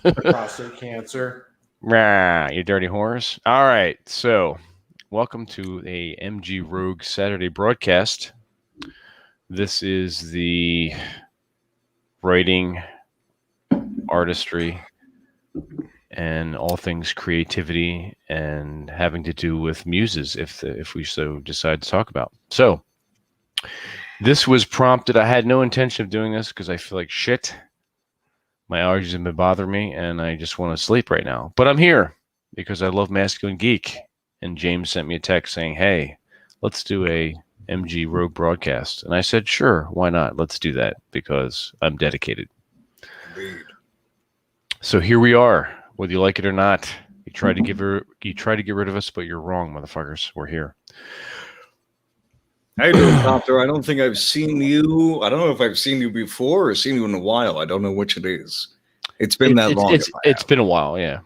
Prostate cancer. Rah, you dirty whores. All right, so welcome to a MG Rogue Saturday broadcast. This is the writing, artistry, and all things creativity and having to do with muses, if we so decide to talk about. So this was prompted. I had no intention of doing this because I feel like shit. My allergies have been bothering me, and I just want to sleep right now. But I'm here because I love Masculine Geek, and James sent me a text saying, "Hey, let's do a MG Rogue broadcast," and I said, "Sure, why not? Let's do that because I'm dedicated." Indeed. So here we are, whether you like it or not. You try to get rid of us, but you're wrong, motherfuckers. We're here. How you doing, Doctor? I don't think I've seen you. I don't know if I've seen you before or seen you in a while. I don't know which it is. It's been that long. It's been a while, yeah.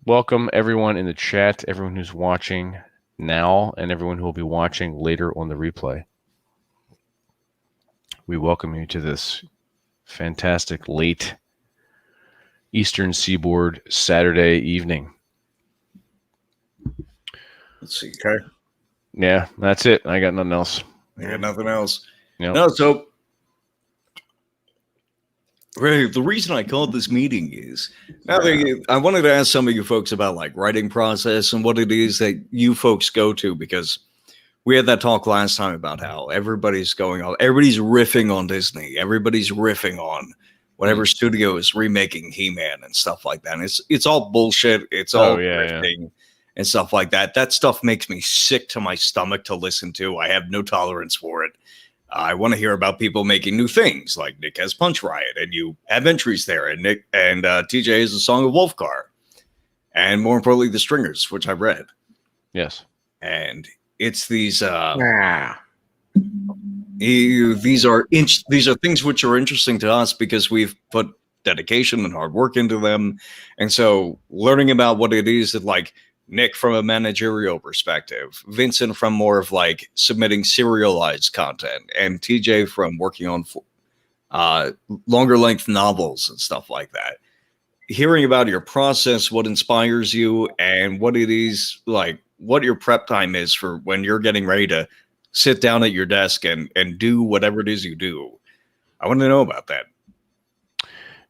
Welcome, everyone in the chat, everyone who's watching now, and everyone who will be watching later on the replay. We welcome you to this fantastic late Eastern Seaboard Saturday evening. Let's see. Okay. Yeah, that's it. I got nothing else. I got nothing else. Yep. No, so Ray, the reason I called this meeting is I wanted to ask some of you folks about like writing process and what it is that you folks go to, because we had that talk last time about how everybody's riffing on Disney, everybody's riffing on whatever studio is remaking He-Man and stuff like that. And it's all bullshit. It's all riffing and stuff like that. That stuff makes me sick to my stomach to listen to. I have no tolerance for it. I want to hear about people making new things, like Nick has Punch Riot, and you have entries there, and Nick and TJ has a Song of Wolfgar, and more importantly, the Stringers, which I read. Yes, and it's these. These are things which are interesting to us because we've put dedication and hard work into them, and so learning about what it is that like. Nick from a managerial perspective, Vincent from more of like submitting serialized content, and TJ from working on longer length novels and stuff like that. Hearing about your process, what inspires you, and what it is like, what your prep time is for when you're getting ready to sit down at your desk and do whatever it is you do. I want to know about that.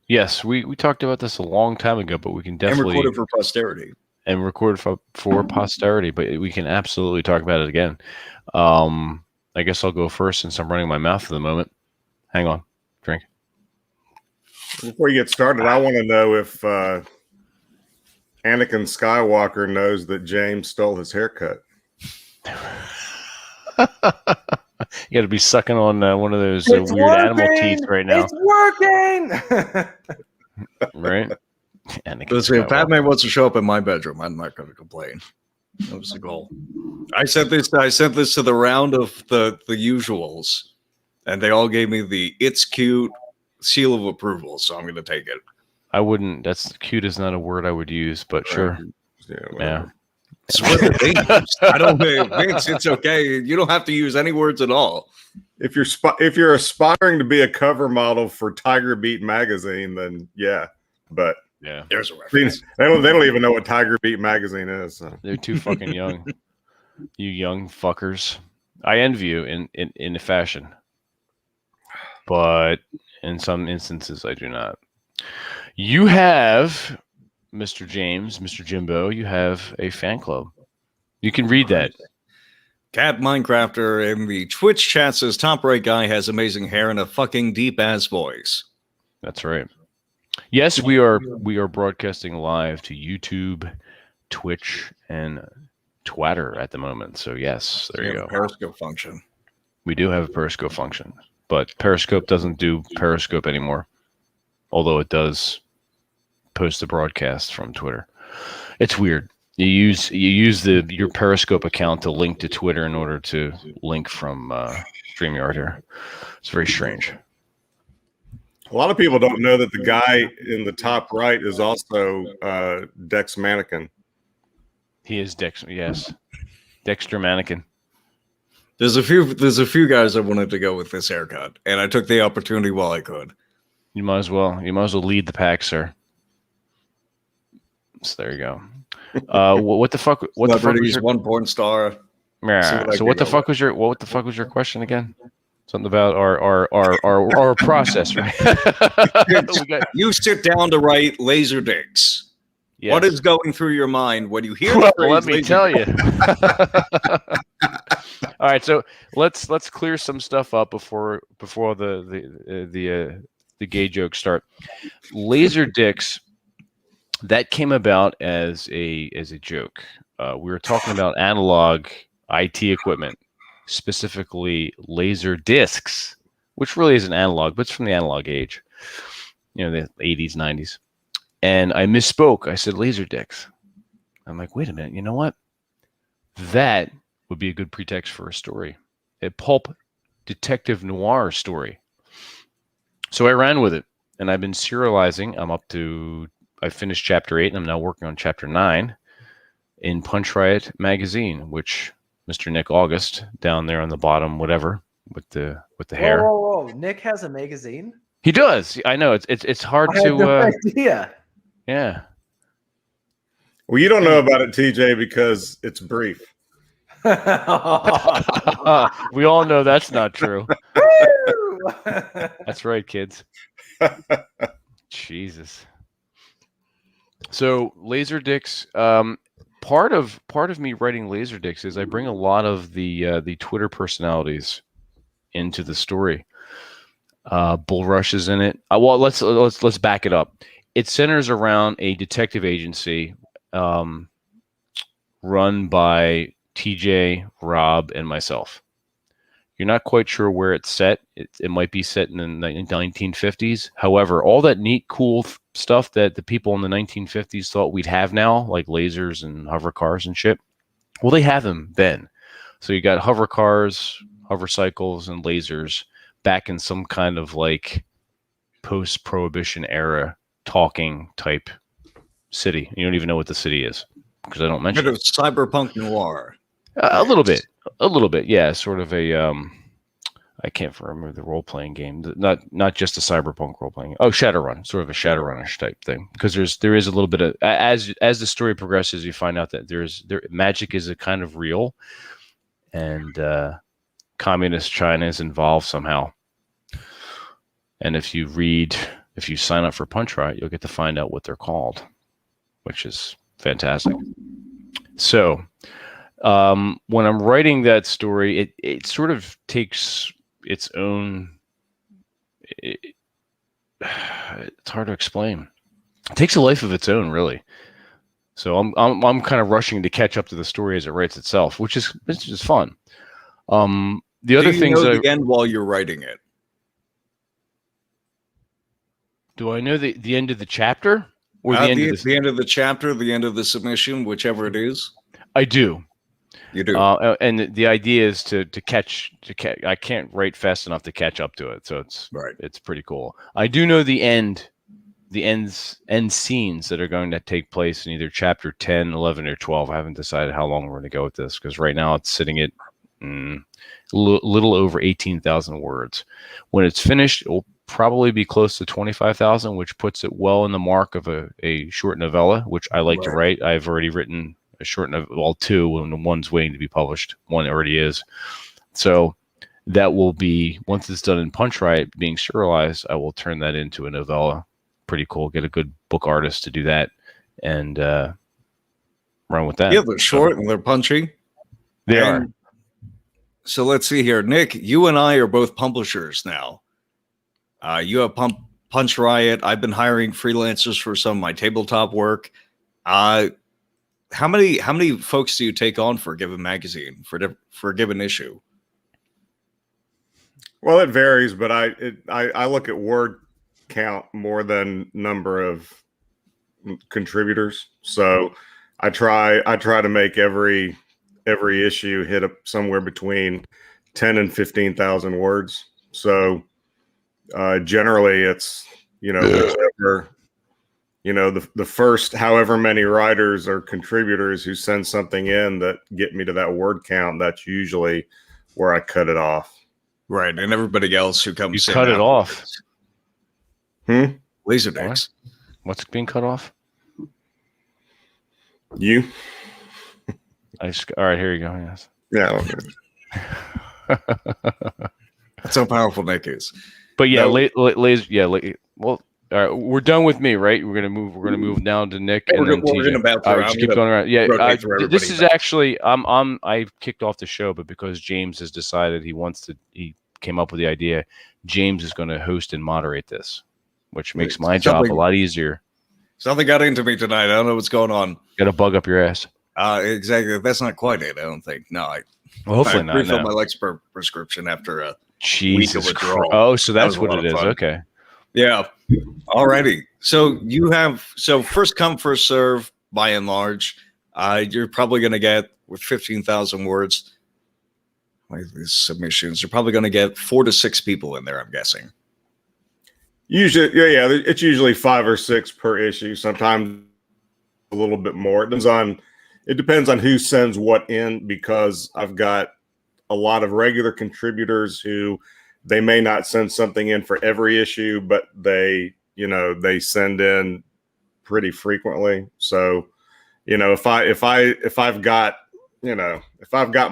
Yes, we talked about this a long time ago, but we can definitely record it for posterity. And record for posterity, but we can absolutely talk about it again. I guess I'll go first since I'm running my mouth at the moment. Hang on, drink. Before you get started, I want to know if Anakin Skywalker knows that James stole his haircut. You got to be sucking on one of those weird animal teeth right now. It's working! Right? Listen, if Batman wants to show up in my bedroom, I'm not going to complain. That was the goal. I sent this to the round of the usuals, and they all gave me the "it's cute" seal of approval. So I'm going to take it. I wouldn't. That's cute is not a word I would use, but sure. Yeah. I don't think Vince. It's okay. You don't have to use any words at all. If you're aspiring to be a cover model for Tiger Beat magazine, then yeah, but. Yeah, there's a reference. They don't even know what Tiger Beat magazine is. So. They're too fucking young. You young fuckers. I envy you in a fashion, but in some instances I do not. You have, Mr. James, Mr. Jimbo, you have a fan club. You can read that. Cat Minecrafter in the Twitch chat says top right guy has amazing hair and a fucking deep ass voice. That's right. Yes, we are broadcasting live to YouTube, Twitch, and Twitter at the moment. So yes, there you go. Periscope function. We do have a Periscope function, but Periscope doesn't do Periscope anymore. Although it does post the broadcast from Twitter. It's weird. You use your Periscope account to link to Twitter in order to link from StreamYard here. It's very strange. A lot of people don't know that the guy in the top right is also Dex Mannequin. He is Dexter. Yes, Dexter Mannequin. There's a few guys that wanted to go with this haircut, and I took the opportunity while I could. You might as well lead the pack, sir. So there you go. What the fuck? What the fuck was Celebrities, your, one porn star. yeah. So what the fuck was your question again? Something about our process, right? We got, You sit down to write laser dicks. yes. What is going through your mind when you hear Well, the phrase let me laser tell dick? you. All right, so let's clear some stuff up before the gay jokes start. Laser dicks, that came about as a joke. We were talking about analog IT equipment, specifically laser discs, which really isn't analog, but it's from the analog age, the 80s, 90s. And I misspoke. I said laser dicks. I'm like, wait a minute, you know what? That would be a good pretext for a story, a pulp detective noir story. So I ran with it, and I've been serializing. I finished chapter 8, and I'm now working on chapter 9 in Punch Riot magazine, which Mr. Nick August down there on the bottom, whatever, with the hair. Whoa! Nick has a magazine. He does. I know it's hard I had no idea. Yeah. Well, you don't know about it, TJ, because it's brief. We all know that's not true. That's right, kids. Jesus. So laser dicks. Part of me writing laser dicks is I bring a lot of the Twitter personalities into the story. Bull Rush is in it. Well, let's back it up. It centers around a detective agency run by TJ, Rob, and myself. You're not quite sure where it's set. It might be set in the 1950s. However, all that neat, cool stuff that the people in the 1950s thought we'd have now, like lasers and hover cars and shit, well, they have them then. So you got hover cars, hover cycles, and lasers back in some kind of like post-prohibition era talking type city. You don't even know what the city is because I don't mention Bit of cyberpunk noir. a little bit, yeah. Sort of a I can't remember the role playing game. Not just a cyberpunk role playing. Oh, Shadowrun, sort of a Shadowrun-ish type thing. Because there is a little bit of as the story progresses, you find out that magic is a kind of real, and communist China is involved somehow. And if you sign up for Punch Riot, you'll get to find out what they're called, which is fantastic. So when I'm writing that story, it sort of takes its own. It's hard to explain. It takes a life of its own, really. So I'm kind of rushing to catch up to the story as it writes itself, which is fun. The other things the end while you're writing it. Do I know the end of the chapter or the end of the chapter, the end of the submission, whichever it is? I do. You do. And the idea is to catch. I can't write fast enough to catch up to it, so it's pretty cool. I do know the end scenes that are going to take place in either chapter 10, 11, or 12. I haven't decided how long we're going to go with this because right now it's sitting at a little over 18,000 words. When it's finished, it will probably be close to 25,000, which puts it well in the mark of a short novella, which I like to write. I've already written a short novella, well, 2, and one's waiting to be published. One already is. So that will be, once it's done in Punch Riot, being serialized, I will turn that into a novella. Pretty cool. Get a good book artist to do that and run with that. Yeah, they're short and they're punchy. They are. So let's see here. Nick, you and I are both publishers now. You have Punch Riot. I've been hiring freelancers for some of my tabletop work. How many folks do you take on for a given magazine, for a given issue? Well, it varies, but I look at word count more than number of contributors. So I try to make every issue hit up somewhere between 10 and 15,000 words. So generally it's, whichever, the first however many writers or contributors who send something in that get me to that word count, that's usually where I cut it off. Right. And everybody else who comes in. You cut it off. Laser dicks. What's being cut off? You? All right, here you go. Yes. Yeah. That's how powerful Nick is. But yeah, No. well, all right, we're done with me, right? We're gonna move down to Nick and then We're TJ. gonna bounce All right, around. just keep going around. Yeah, rotate through this everybody is back. actually I kicked off the show, but because James has decided he came up with the idea, James is going to host and moderate this, which makes my job a lot easier. Something got into me tonight. I don't know what's going on. Got a bug up your ass. Exactly. That's not quite it. I don't think. No, Well, hopefully I not. refilled No. my Lexapro prescription after a Jesus week of Christ. withdrawal. Oh, so that's That was a what lot it of is. fun. Okay. Yeah. Alrighty. So you have first come, first serve by and large. You're probably going to get with 15,000 words. Like these submissions, you're probably going to get 4 to 6 people in there. I'm guessing. Usually, yeah. It's usually 5 or 6 per issue. Sometimes a little bit more. It depends on who sends what in, because I've got a lot of regular contributors who they may not send something in for every issue, but they send in pretty frequently. So, if I've got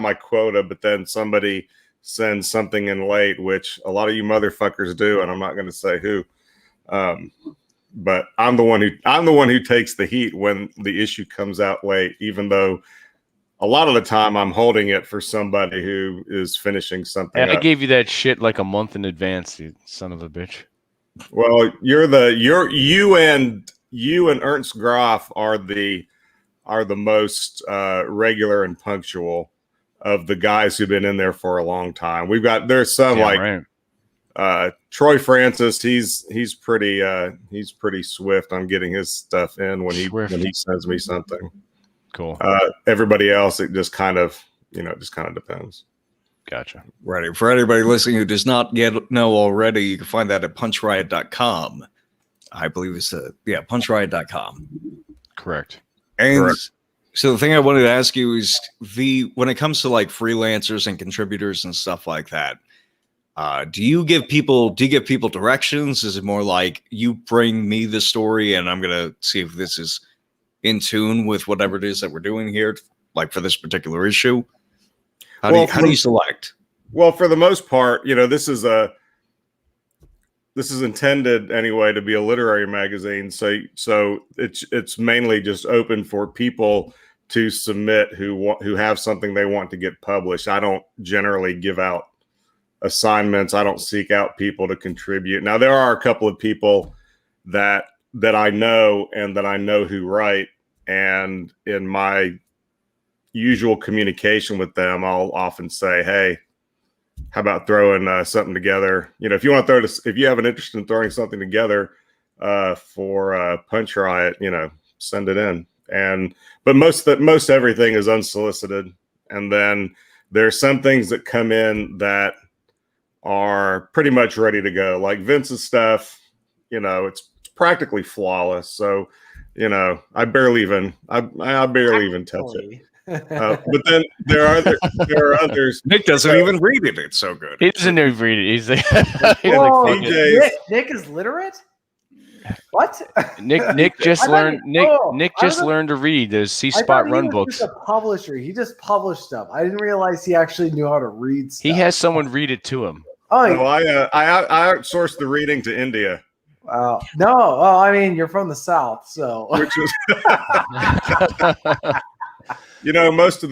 my quota, but then somebody sends something in late, which a lot of you motherfuckers do, and I'm not going to say who, but I'm the one who takes the heat when the issue comes out late, even though a lot of the time I'm holding it for somebody who is finishing something. I gave you that shit like a month in advance, you son of a bitch. Well, you and Ernst Groff are the most regular and punctual of the guys who've been in there for a long time. There's some Troy Francis. He's pretty swift on getting his stuff in when he sends me something. Cool. Everybody else, it just kind of depends. Gotcha. Right. For anybody listening who does not know already, you can find that at punchriot.com. I believe it's punchriot.com. Correct. And Correct. So the thing I wanted to ask you is when it comes to like freelancers and contributors and stuff like that, do you give people directions? Is it more like you bring me the story and I'm going to see if this is in tune with whatever it is that we're doing here, like for this particular issue? How do you select? Well, for the most part, this is intended anyway to be a literary magazine. So it's mainly just open for people to submit who have something they want to get published. I don't generally give out assignments. I don't seek out people to contribute. Now, there are a couple of people that I know and that I know who write, and in my usual communication with them, I'll often say, "Hey, how about throwing something together? If you want to if you have an interest in throwing something together for Punch Riot, send it in." But most everything is unsolicited, and then there's some things that come in that are pretty much ready to go. Like Vince's stuff, it's practically flawless. So, I barely even touch it. But then there are others. Nick doesn't even read it. It's so good. He doesn't even read it. He's like, Whoa, fuck it. Nick is literate? What? Nick just learned. Nick just learned to read those C-Spot run books. He's a publisher. He just published stuff. I didn't realize he actually knew how to read stuff. He has someone read it to him. Oh, No, I outsourced the reading to India. wow. No. Oh, I mean, you're from the South, so. Which is most of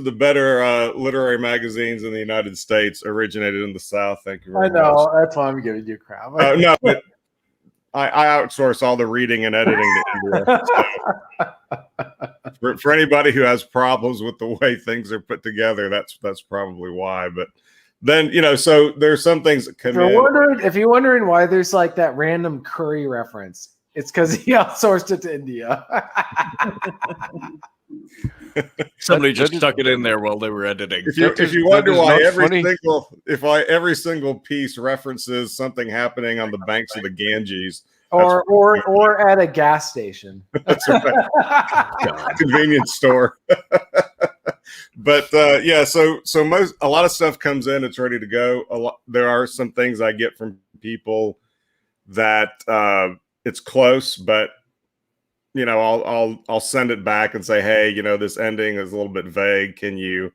the better literary magazines in the United States originated in the South. Thank you very much. I know. That's why I'm giving you crap. No, but I outsource all the reading and editing to India. For anybody who has problems with the way things are put together, that's probably why. But then, so there's some things that come in. If you're wondering why there's like that random curry reference, it's because he outsourced it to India. Somebody just stuck it in there while they were editing. If you wonder why every single piece references something happening on the banks of the Ganges, or at a gas station. That's right. Convenience store. But so a lot of stuff comes in, it's ready to go. There are some things I get from people that it's close, but I'll send it back and say, hey, this ending is a little bit vague. Can you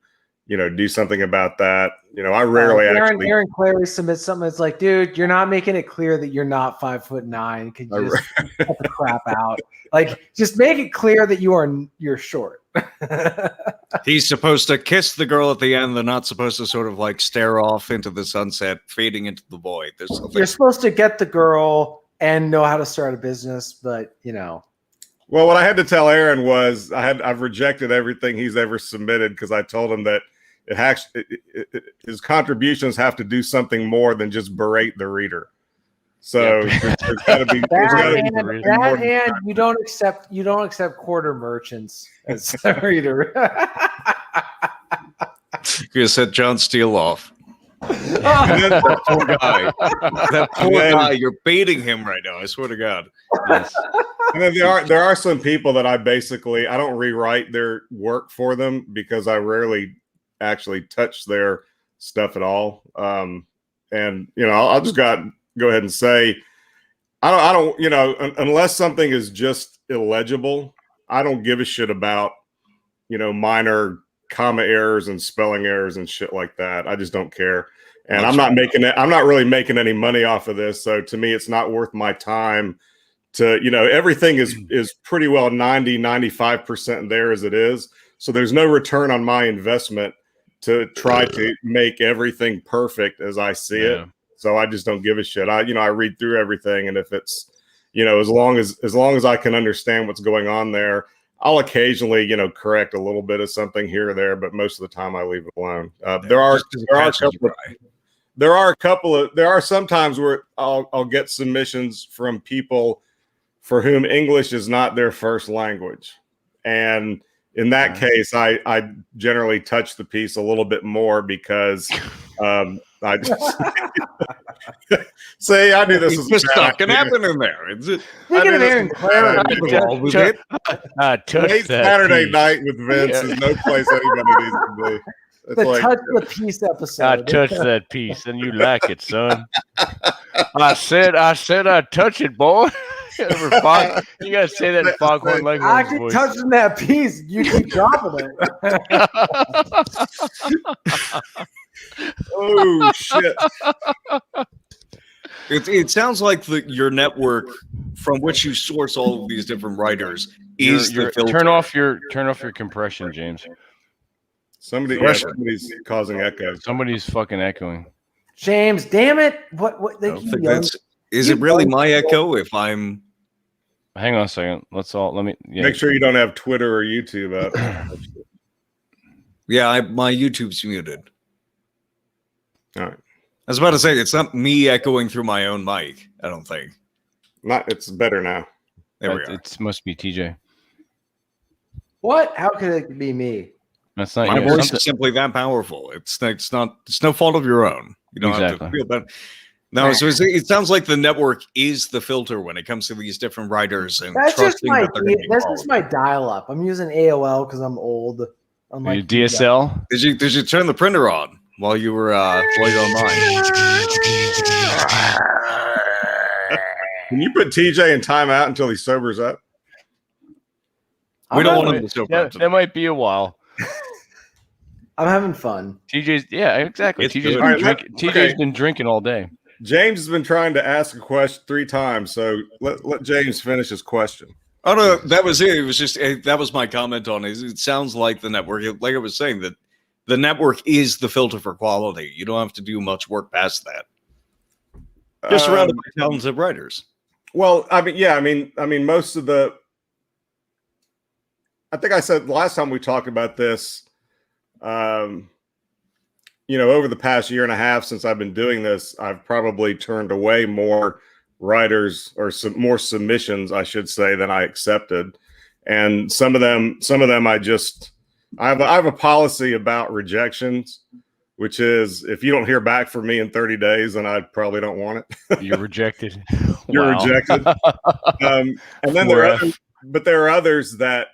do something about that? I rarely Aaron Clary submits something that's like, dude, you're not making it clear that you're not 5'9". Could you just cut the crap out? Like, just make it clear that you're short. He's supposed to kiss the girl at the end. They're not supposed to sort of like stare off into the sunset, fading into the void. You're supposed to get the girl and know how to start a business, but Well, what I had to tell Aaron was I've rejected everything he's ever submitted because I told him that his contributions have to do something more than just berate the reader. So there's got to be that, and you don't accept quarter merchants as a reader. You set John Steele off. That poor guy. That poor guy. You're baiting him right now. I swear to God. Yes. And then there are some people that I don't rewrite their work for them because I rarely actually touch their stuff at all. And I'll just go ahead and say I don't unless something is just illegible, I don't give a shit about minor comma errors and spelling errors and shit like that. I just don't care. And I'm not really making any money off of this. So to me, it's not worth my time to, everything is pretty well 95% there as it is. So there's no return on my investment to try to make everything perfect as I see it. So I just don't give a shit. I read through everything. And if it's, as long as I can understand what's going on there, I'll occasionally, correct a little bit of something here or there, but most of the time I leave it alone. There are some times where I'll get submissions from people for whom English is not their first language. And in that case, I generally touch the piece a little bit more because I just say I knew this was just not going to happen in there. Speaking of Aaron Clary, late Saturday night with Vince is no place anybody needs to be. It's touch the piece episode. I touched that piece, and you like it, son. I said I'd touch it, boy. You gotta say that in Foghorn Leghorn's I keep voice. touching that piece. You keep dropping it. Oh shit! It sounds like your network from which you source all of these different writers is the filter. Turn off your compression, James. Somebody's causing echo. Somebody's fucking echoing. James, damn it! What? Is it really my echo? If I'm Hang on a second. Let me make sure you don't have Twitter or YouTube up. Yeah, my YouTube's muted. All right. I was about to say it's not me echoing through my own mic. I don't think. It's better now. There we go. It must be TJ. What? How could it be me? That's not my voice is simply that powerful. It's no fault of your own. You don't have to feel that. No, so it sounds like the network is the filter when it comes to these different writers, and that's just my dial-up. I'm using AOL because I'm old. I'm like DSL. Did you turn the printer on while you were online? Can you put TJ in timeout until he sobers up? We don't want him to sober up. That might be a while. I'm having fun. TJ's exactly. TJ's been drinking all day. James has been trying to ask a question 3 times, so let James finish his question. Oh no, that was it. It was just that was my comment on it. It sounds like the network, like I was saying, that the network is the filter for quality. You don't have to do much work past that. Just surrounded by talented writers. Well, I mean, most of the. I think I said the last time we talked about this. Over the past year and a half since I've been doing this, I've probably turned away more writers or more submissions, I should say, than I accepted. And some of them I have a policy about rejections, which is if you don't hear back from me in 30 days, then I probably don't want it. You're rejected. You're rejected. And then there are others that,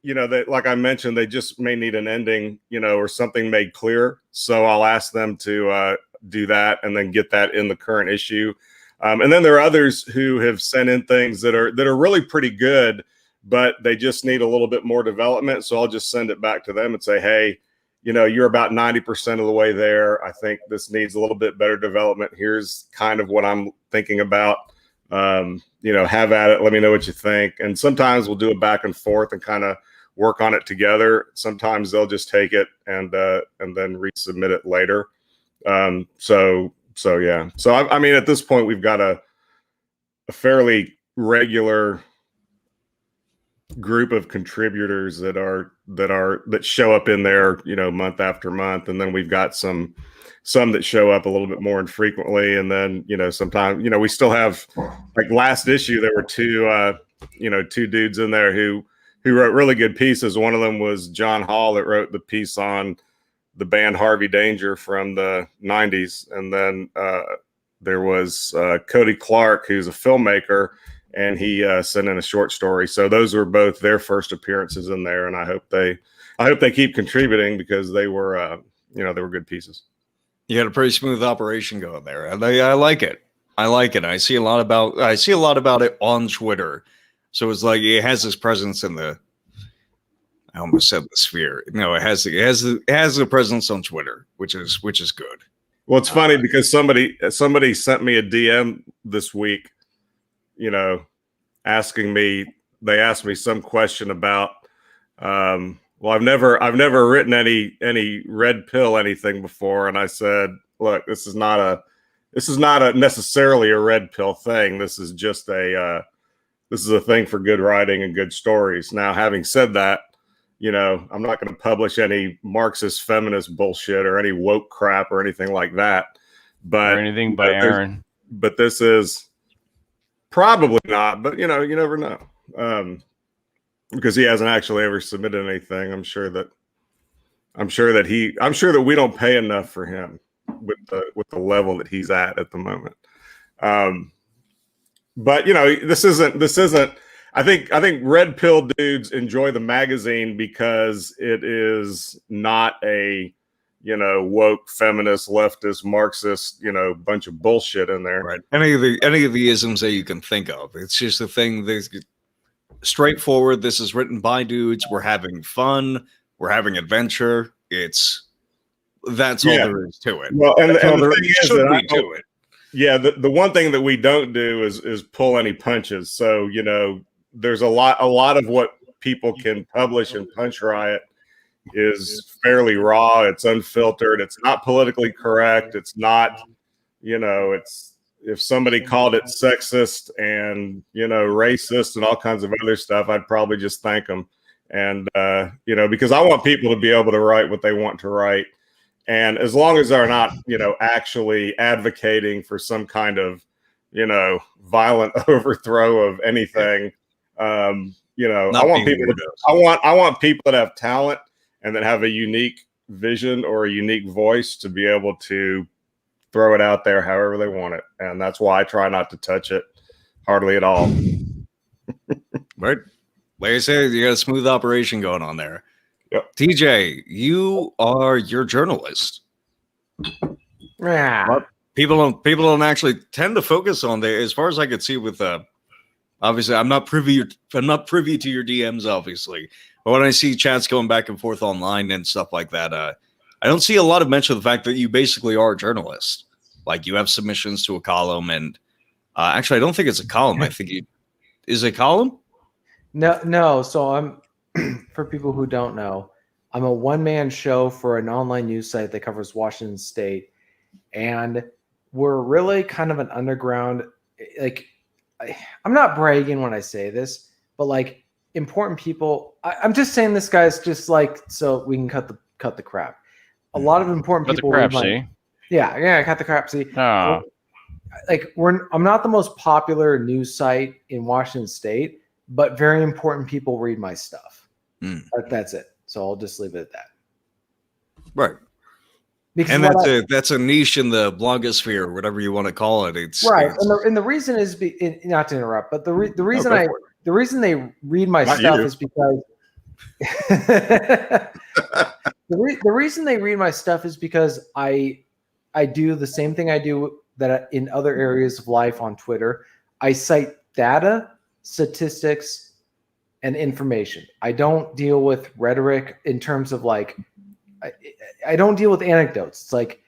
that, like I mentioned, they just may need an ending, or something made clear. So I'll ask them to do that and then get that in the current issue. And then there are others who have sent in things that are really pretty good, but they just need a little bit more development. So I'll just send it back to them and say, hey, you're about 90% of the way there. I think this needs a little bit better development. Here's kind of what I'm thinking about. Have at it. Let me know what you think. And sometimes we'll do a back and forth and kind of work on it together. Sometimes they'll just take it and then resubmit it later. So yeah. So I mean, at this point, we've got a fairly regular group of contributors that show up in there, month after month, and then we've got some that show up a little bit more infrequently, and then sometimes we still have, like last issue there were two dudes in there who wrote really good pieces. One of them was John Hall, that wrote the piece on the band Harvey Danger from the 90s, and then there was Cody Clark, who's a filmmaker, and he sent in a short story. So those were both their first appearances in there, and I hope they keep contributing, because they were they were good pieces. You had a pretty smooth operation going there, and I like it. I see a lot about it on Twitter. So it's like it has this presence in the. I almost said the sphere. No, it has a presence on Twitter, which is good. Well, it's funny because somebody sent me a DM this week, asking me. They asked me some question about. Well, I've never written any red pill anything before, and I said, look, this is not necessarily a red pill thing. This is just a thing for good writing and good stories. Now, having said that, I'm not going to publish any Marxist feminist bullshit or any woke crap or anything like that. But or anything by Aaron. But this is probably not. But you never know. Because he hasn't actually ever submitted anything. I'm sure that we don't pay enough for him with the level that he's at the moment. But this isn't. I think red pill dudes enjoy the magazine because it is not a woke feminist leftist Marxist bunch of bullshit in there. Right. Any of the isms that you can think of. It's just a thing that's straightforward. This is written by dudes. We're having fun. We're having adventure. That's all there is to it. Well, and the thing is should that be to it. Yeah, the one thing that we don't do is pull any punches. So there's a lot of what people can publish in Punch Riot is fairly raw. It's unfiltered. It's not politically correct. It's not, it's, if somebody called it sexist and, racist and all kinds of other stuff, I'd probably just thank them. And, because I want people to be able to write what they want to write. And as long as they're not, actually advocating for some kind of, violent overthrow of anything, I want people that have talent and that have a unique vision or a unique voice to be able to throw it out there however they want it. And that's why I try not to touch it hardly at all. Right. Like I said, you got a smooth operation going on there. Yep. TJ, you're journalist. Yeah. People don't actually tend to focus on there, as far as I could see. With obviously, I'm not privy to your DMs, obviously. But when I see chats going back and forth online and stuff like that, I don't see a lot of mention of the fact that you basically are a journalist. Like, you have submissions to a column, and actually, I don't think it's a column. I think is it a column? No. So I'm, for people who don't know, I'm a one-man show for an online news site that covers Washington State, and we're really kind of an underground. Like, I'm not bragging when I say this, but like, important people. I'm just saying this, guys, just like so we can cut the crap. A lot of important Cut people. the crap, see? Yeah, cut the crap. See, Oh. like I'm not the most popular news site in Washington State, but very important people read my stuff. That's it. So I'll just leave it at that. Right. Because and that's a niche in the blogosphere, or whatever you want to call it. It's right. And the reason is not to interrupt, but the reason they read my stuff is because the reason they read my stuff is because I do the same thing I do that in other areas of life on Twitter. I cite data, statistics, and information. I don't deal with rhetoric in terms of like, I don't deal with anecdotes. It's like,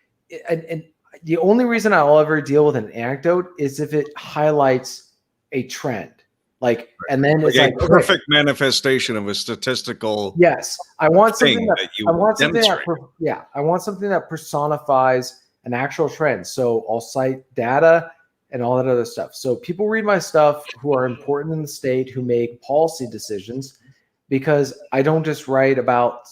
and the only reason I'll ever deal with an anecdote is if it highlights a trend. Like, and then it's like a perfect manifestation of a statistical. Yes, I want something that you I want something demonstrate. that I want something that personifies an actual trend. So I'll cite data and all that other stuff. So people read my stuff who are important in the state, who make policy decisions, because I don't just write about,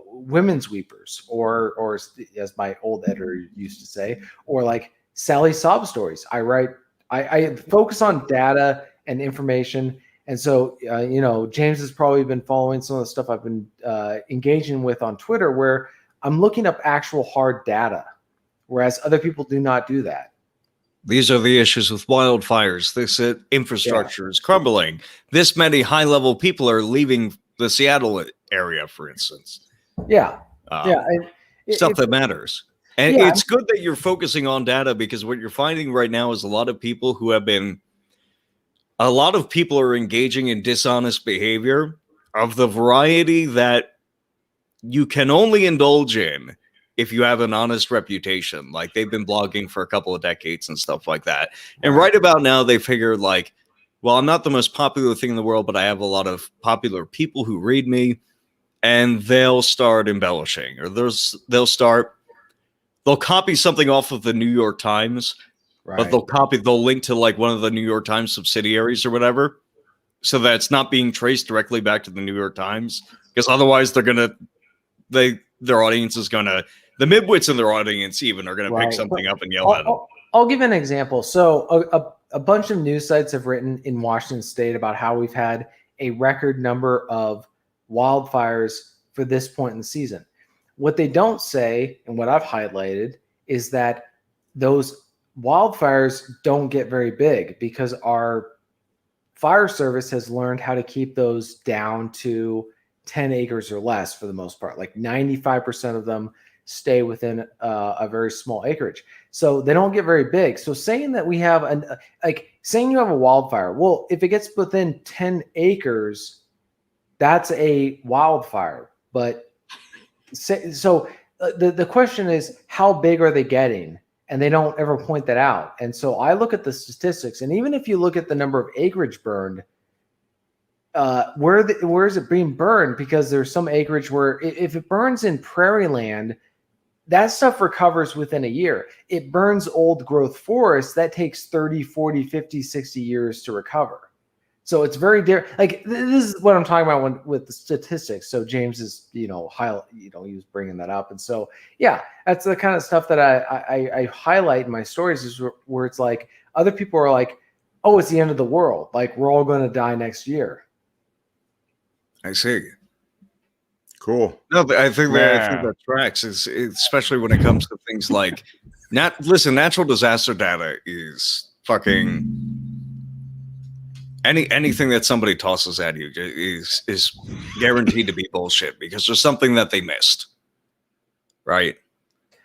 women's weepers or as my old editor used to say, or like Sally sob stories. I focus on data and information. And so, James has probably been following some of the stuff I've been engaging with on Twitter, where I'm looking up actual hard data, whereas other people do not do that. These are the issues with wildfires. This infrastructure is crumbling. This many high-level people are leaving the Seattle area, for instance. Yeah. Stuff that matters. And it's good that you're focusing on data, because what you're finding right now is a lot of people are engaging in dishonest behavior of the variety that you can only indulge in if you have an honest reputation. Like, they've been blogging for a couple of decades and stuff like that. And right about now, they figured like, well, I'm not the most popular thing in the world, but I have a lot of popular people who read me, and they'll start embellishing, or they'll copy something off of the New York Times, but they'll link to like one of the New York Times subsidiaries or whatever, so that it's not being traced directly back to the New York Times, because otherwise their audience is gonna, the midwits in their audience even are gonna pick something up and yell at them. I'll give an example. So a bunch of news sites have written in Washington State about how we've had a record number of wildfires for this point in the season. What they don't say, and what I've highlighted, is that those wildfires don't get very big because our fire service has learned how to keep those down to 10 acres or less for the most part. Like 95% of them stay within a very small acreage. So they don't get very big. So saying that we have saying you have a wildfire, well, if it gets within 10 acres, that's a wildfire. But the question is, how big are they getting? And they don't ever point that out. And so I look at the statistics, and even if you look at the number of acreage burned, where is it being burned? Because there's some acreage where if it burns in prairie land, that stuff recovers within a year. It burns old growth forests, that takes 30, 40, 50, 60 years to recover. So it's very different. Like, this is what I'm talking about with the statistics. So James is, he was bringing that up. And so, yeah, that's the kind of stuff that I highlight in my stories, is where it's like, other people are like, oh, it's the end of the world. Like, we're all going to die next year. I see. Cool. No, I think that tracks, especially when it comes to things like, natural disaster data is fucking... Anything that somebody tosses at you is guaranteed to be bullshit, because there's something that they missed, right?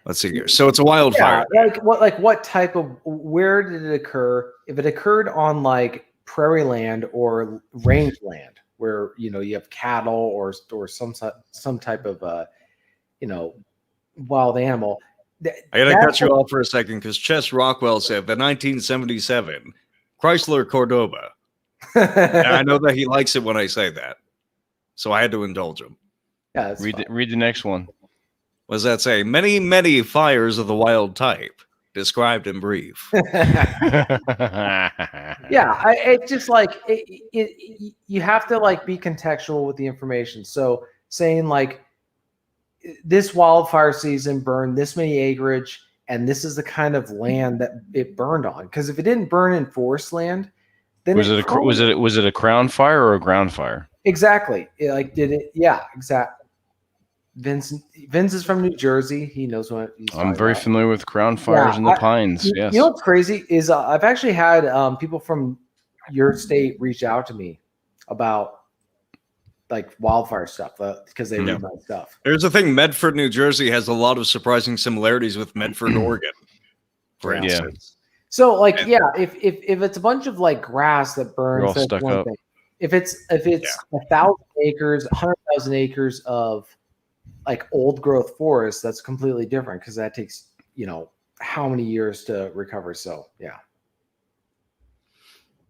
Let's see here. So it's a wildfire. Yeah, what type of, where did it occur? If it occurred on like prairie land or rangeland, where you have cattle or some type of wild animal. I gotta cut you off for a second, because Chess Rockwell said the 1977 Chrysler Cordoba. And I know that he likes it when I say that, so I had to indulge him. Yeah, read the next one. What does that say? Many fires of the wild type, described in brief. Yeah, it's just like you have to like be contextual with the information. So saying like, this wildfire season burned this many acreage, and this is the kind of land that it burned on. Because if it didn't burn in forest land, then was it a crown fire or a ground fire? Exactly. Yeah, exactly. Vince is from New Jersey. He knows what he's talking I'm very about. familiar with ground fires in the pines. Yes. You know what's crazy is I've actually had people from your state reach out to me about like wildfire stuff because they read my stuff. There's the thing: Medford, New Jersey, has a lot of surprising similarities with Medford, Oregon, for instance. So, like, if it's a bunch of like grass that burns, we're all that's stuck one up. thing. If it's 1,000 acres, 100,000 acres of like old growth forest, that's completely different because that takes, how many years to recover. So yeah.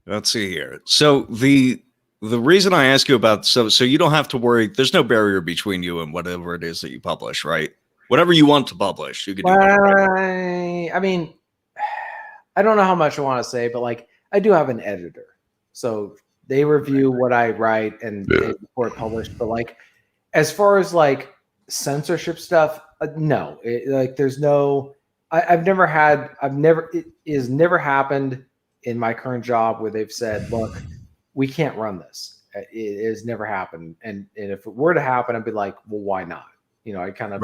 Let's see here. So the reason I ask you about so you don't have to worry. There's no barrier between you and whatever it is that you publish, right? Whatever you want to publish, you can do. I mean, I don't know how much I want to say, but like I do have an editor, so they review what I write and before it published. But like, as far as like censorship stuff, no. There's no. It has never happened in my current job where they've said, "Look, we can't run this." It has never happened, and if it were to happen, I'd be like, "Well, why not?" I kind of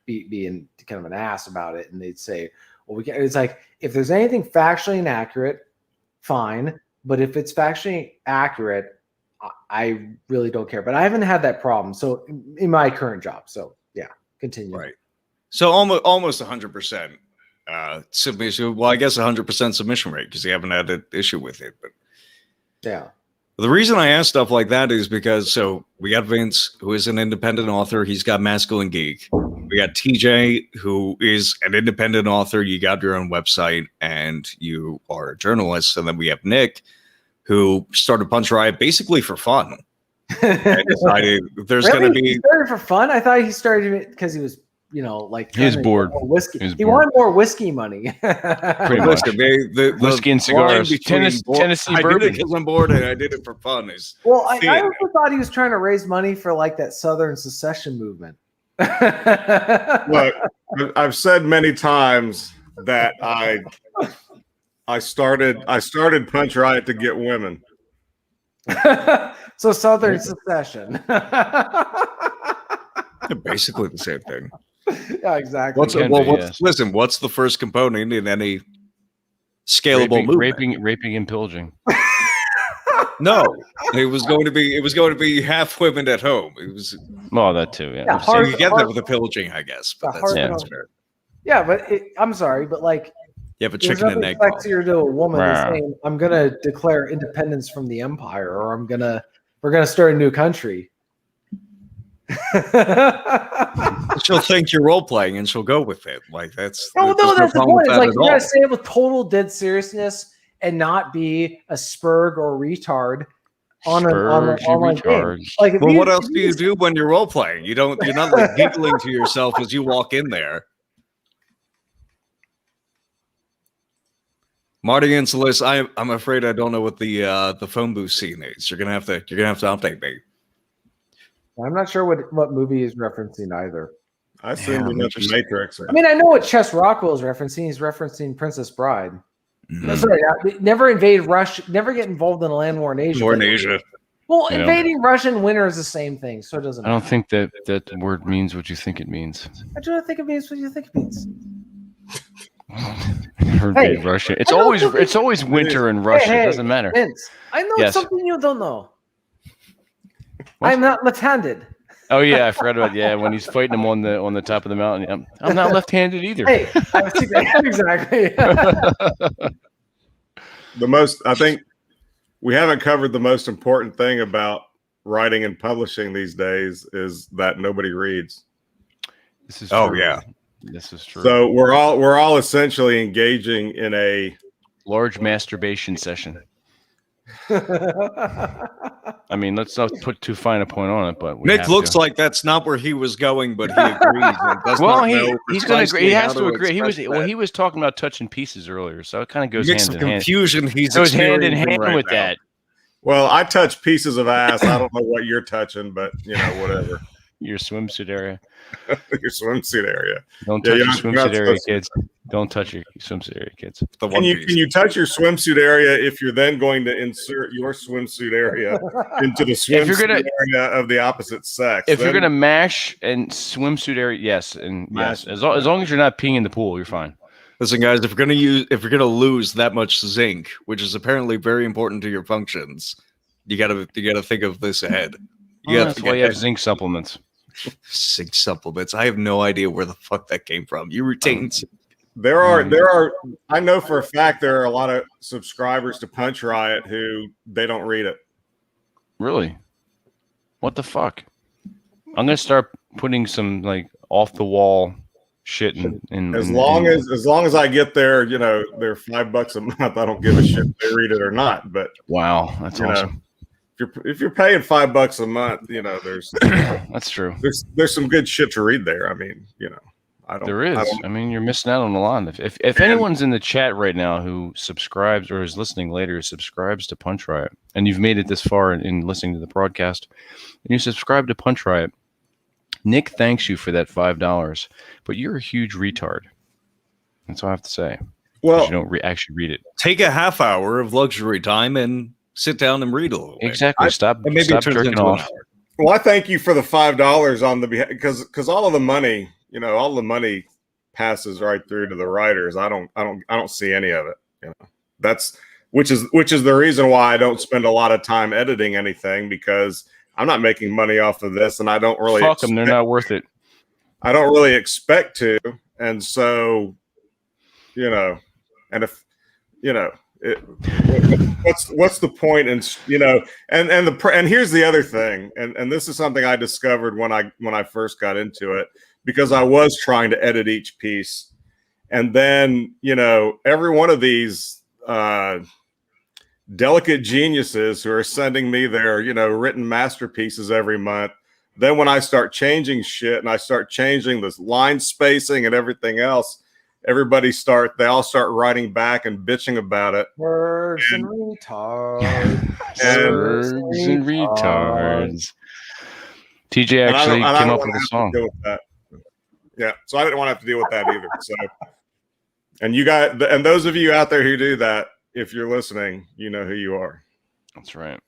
being kind of an ass about it, and they'd say, "Well, we can't." It's like if there's anything factually inaccurate, fine. But if it's factually accurate, I really don't care. But I haven't had that problem. So in my current job, so yeah, continue. Right. So almost 100% submission. Well, I guess 100% submission rate because you haven't had an issue with it. But yeah, the reason I ask stuff like that is because we got Vince, who is an independent author. He's got Masculine Geek. We got TJ, who is an independent author. You got your own website and you are a journalist. And then we have Nick, who started Punch Riot basically for fun. And decided there's really? going to be. He started for fun? I thought he started it because he was, like he was bored. Whiskey. He wanted more whiskey money. Pretty much. The whiskey and cigars. Tennessee I bourbon. did it because I'm bored and I did it for fun. I also thought he was trying to raise money for like that Southern secession movement. Look, I've said many times that I started Punch Riot to get women. So Southern secession. Basically the same thing. Yeah, exactly. Listen, what's the first component in any scalable movement? Raping and pillaging. No, it was going to be half women at home. It was that too. Yeah, so you get that with the pillaging, I guess. But that's fair. Yeah, but I'm sorry, but like you have a chicken and egg. Sexier to a woman than saying, "I'm gonna declare independence from the empire," or we're gonna start a new country. She'll think you're role playing and she'll go with it. Like that's that's the point. It's like you gotta say it with total dead seriousness and not be a spurg or retard on an online game. Like, well, what else do you do when you're role playing? You're not like giggling to yourself as you walk in there. Marty and Celeste, I'm afraid I don't know what the phone booth scene is. You're gonna have to update me. I'm not sure what movie he's referencing either. I assume you know the Matrix. I mean, I know what Chess Rockwell is referencing. He's referencing Princess Bride. Mm-hmm. Sorry, never invade Russia. Never get involved in a land war in Asia. War in Asia. Well, invading Russia and winter is the same thing, so it doesn't matter. I don't think that word means what you think it means. I do not think it means what you think it means. Never invade Russia. It's always winter in Russia. It doesn't matter. Vince, I know something you don't know. What? I'm not left-handed. Oh yeah, I forgot about when he's fighting him on the top of the mountain. I'm not left-handed either. Hey, exactly. I think we haven't covered the most important thing about writing and publishing these days is that nobody reads. This is true. Yeah. This is true. So we're all essentially engaging in a large masturbation session. I mean, let's not put too fine a point on it, but Nick looks like that's not where he was going, but he agrees. He's going to agree. He has to agree. He was talking about touching pieces earlier, so it kind of goes hand in hand. Confusion. He's goes hand in hand with that. Well, I touch pieces of ass. I don't know what you're touching, but whatever. Your swimsuit area. Your swimsuit area. Don't touch your swimsuit area, kids. Don't touch your swimsuit area, kids. Can you touch your swimsuit area if you're then going to insert your swimsuit area into the swimsuit area of the opposite sex? If you're gonna mash and swimsuit area, yes, and yes, as long as you're not peeing in the pool, you're fine. Listen, guys, if you're gonna lose that much zinc, which is apparently very important to your functions, you gotta think of this ahead. That's why you have zinc supplements. Zinc supplements. I have no idea where the fuck that came from. You retain. There are. I know for a fact there are a lot of subscribers to Punch Riot who they don't read it. Really? What the fuck? I'm gonna start putting some like off the wall shit in. As long as I get there, they're $5 a month. I don't give a shit if they read it or not. But wow, that's awesome. If you're paying $5 a month, there's that's true. There's some good shit to read there. I mean, There is. I mean, you're missing out on a lot. If anyone's in the chat right now who subscribes or is listening later, subscribes to Punch Riot, and you've made it this far in listening to the broadcast, and you subscribe to Punch Riot, Nick thanks you for that $5, but you're a huge retard. That's all I have to say. Well, you don't actually read it. Take a half hour of luxury time and sit down and read a little bit. Exactly. Stop jerking off. Well, I thank you for the $5 on the because all of the money, all the money passes right through to the writers. I don't see any of it. That's which is the reason why I don't spend a lot of time editing anything, because I'm not making money off of this, and I don't really fuck them. They're not worth it. I don't really expect to, and so, and if what's the point? And and here's the other thing, and this is something I discovered when I first got into it, because I was trying to edit each piece, and then every one of these delicate geniuses who are sending me their written masterpieces every month. Then when I start changing shit and I start changing this line spacing and everything else, they all start writing back and bitching about it. Words and retards. Words and retards. TJ actually came up with a song. Yeah, so I didn't want to have to deal with that either. So, and you guys, and those of you out there who do that, if you're listening, you know who you are. That's right.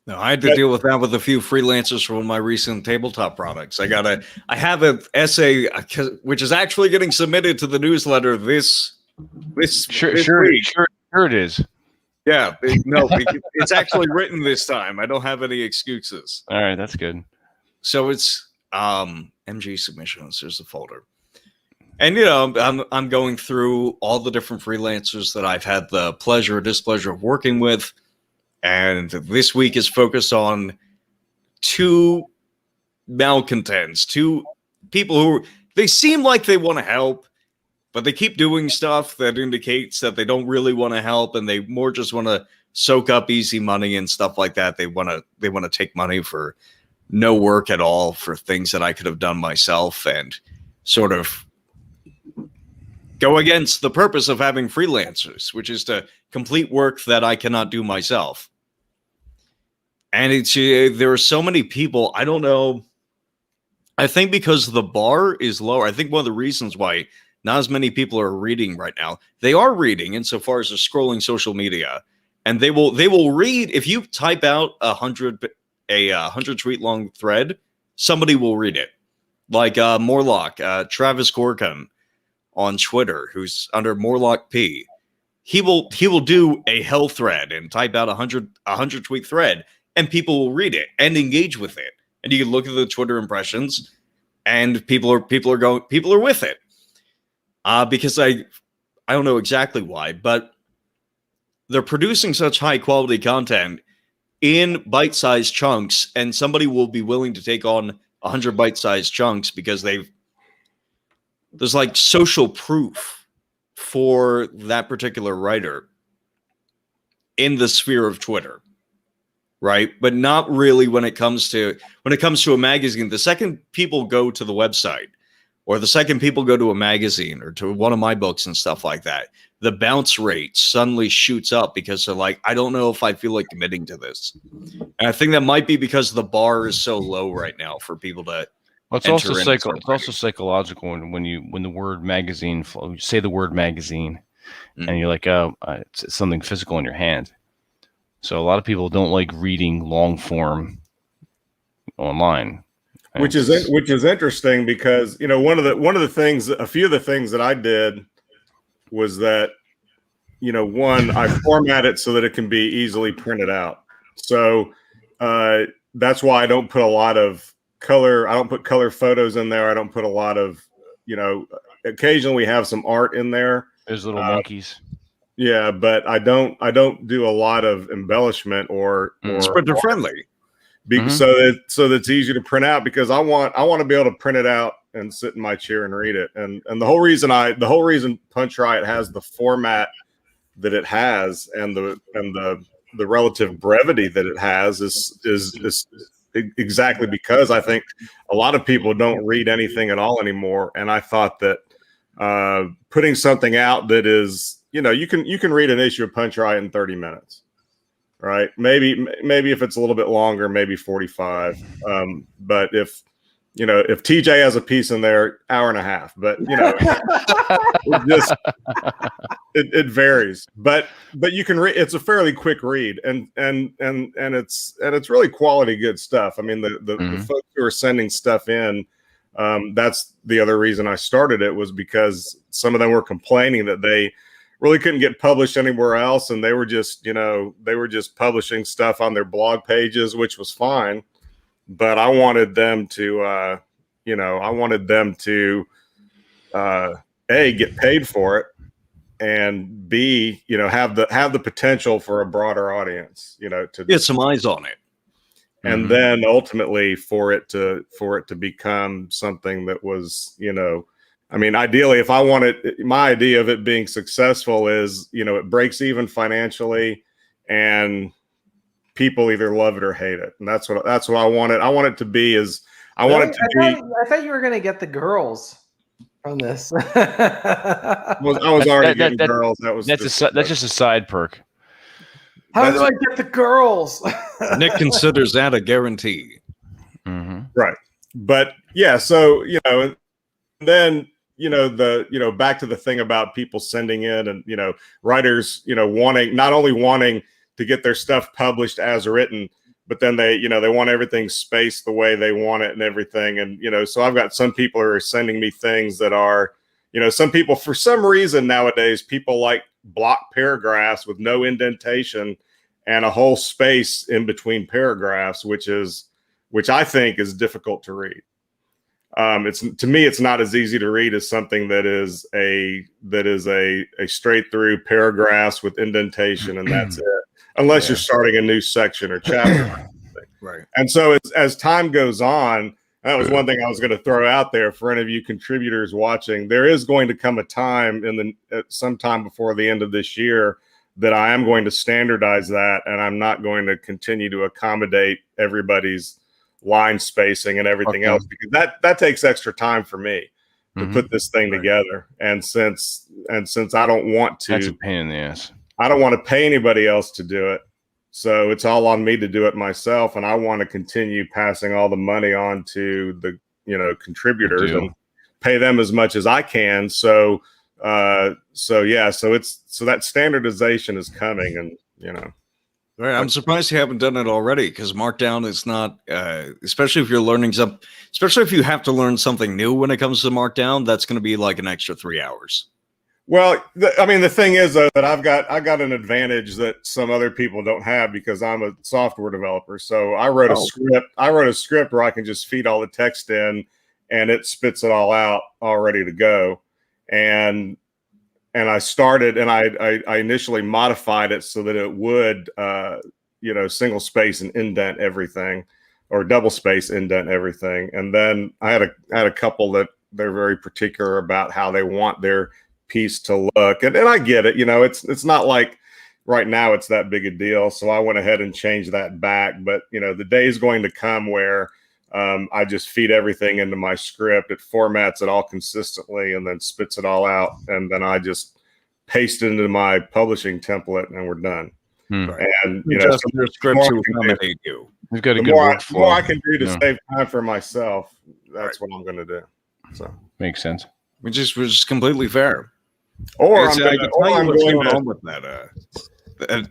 No, I had to deal with that with a few freelancers from my recent tabletop products. I have an essay which is actually getting submitted to the newsletter this Sure it is. Yeah, it's actually written this time. I don't have any excuses. All right, that's good. So it's MG submissions. There's the folder. And, I'm going through all the different freelancers that I've had the pleasure or displeasure of working with. And this week is focused on two malcontents, two people who they seem like they want to help, but they keep doing stuff that indicates that they don't really want to help, and they more just want to soak up easy money and stuff like that. They want to take money for no work at all, for things that I could have done myself, and sort of go against the purpose of having freelancers, which is to complete work that I cannot do myself. And there are so many people, I don't know. I think because the bar is lower. I think one of the reasons why not as many people are reading right now, they are reading insofar as they're scrolling social media, and they will read. If you type out a 100 tweet long thread, somebody will read it. Like Morlock, Travis Gorkum on Twitter, who's under Morlock P. He will do a hell thread and type out a 100 tweet thread, and people will read it and engage with it. And you can look at the Twitter impressions, and people are with it. Because I don't know exactly why, but they're producing such high quality content in bite-sized chunks, and somebody will be willing to take on 100 bite-sized chunks because there's like social proof for that particular writer in the sphere of Twitter, right? But not really when it comes to a magazine. The second people go to the website, or the second people go to a magazine or to one of my books and stuff like that, the bounce rate suddenly shoots up because they're like, I don't know if I feel like committing to this. And I think that might be because the bar is so low right now for people to. Well, it's also psychological when the word magazine, you say the word magazine, and you're like, oh, it's something physical in your hand. So a lot of people don't like reading long form online. Which is interesting because one of the things, a few of the things that I did was that one, I format it so that it can be easily printed out. So that's why I don't put a lot of color. I don't put color photos in there. I don't put a lot of occasionally we have some art in there. There's little monkeys. Yeah, but I don't do a lot of embellishment or it's printer friendly. so that's easy to print out, because I want to be able to print it out and sit in my chair and read it. And the whole reason Punch Riot has the format that it has and the relative brevity that it has is exactly because I think a lot of people don't read anything at all anymore. And I thought that putting something out that is, you can read an issue of Punch Riot in 30 minutes. Right. Maybe if it's a little bit longer, maybe 45. But if TJ has a piece in there, hour and a half, but it varies, but you can read, it's a fairly quick read, and it's really quality, good stuff. I mean, the folks who are sending stuff in, that's the other reason I started it, was because some of them were complaining that they really couldn't get published anywhere else, and they were just publishing stuff on their blog pages, which was fine, but I wanted them to A, get paid for it, and B, have the potential for a broader audience, to get some eyes on it, and then ultimately for it to become something that was, I mean, ideally, if I wanted, my idea of it being successful is, it breaks even financially, and people either love it or hate it, and that's what I wanted. I want it to be I thought you were going to get the girls from this. I was already getting girls. That's just a side perk. How do I get the girls? Nick considers that a guarantee. Right, but yeah, so then. Back to the thing about people sending in and, writers, not only wanting to get their stuff published as written, but then they want everything spaced the way they want it and everything. And, so I've got some people who are sending me things that are, some people, for some reason nowadays, people like block paragraphs with no indentation and a whole space in between paragraphs, which I think is difficult to read. To me, it's not as easy to read as something that is a straight through paragraphs with indentation, and that's it, unless you're starting a new section or chapter. Right. And so as time goes on, that was one thing I was going to throw out there for any of you contributors watching. There is going to come a time sometime before the end of this year that I am going to standardize that, and I'm not going to continue to accommodate everybody's line spacing and everything else, because that takes extra time for me to put this thing together. And since I don't want to, that's a pain in the ass. I don't want to pay anybody else to do it. So it's all on me to do it myself. And I want to continue passing all the money on to the, contributors and pay them as much as I can. So that standardization is coming, and, Right, I'm surprised you haven't done it already, because Markdown is not, especially if you're learning especially if you have to learn something new when it comes to Markdown, that's going to be like an extra 3 hours. Well, the thing is that I got an advantage that some other people don't have, because I'm a software developer. So I wrote a script where I can just feed all the text in, and it spits it all out all ready to go. And I started, and I initially modified it so that it would, single space and indent everything, or double space indent everything. And then I had a couple that they're very particular about how they want their piece to look, and I get it. It's not like right now it's that big a deal. So I went ahead and changed that back. But the day is going to come where I just feed everything into my script. It formats it all consistently and then spits it all out. And then I just paste it into my publishing template, and we're done. And your scripts will accommodate you. We've got a the good more workflow. I can do to save time for myself, that's what I'm going to do. So makes sense. Which is completely fair. Or I'm going with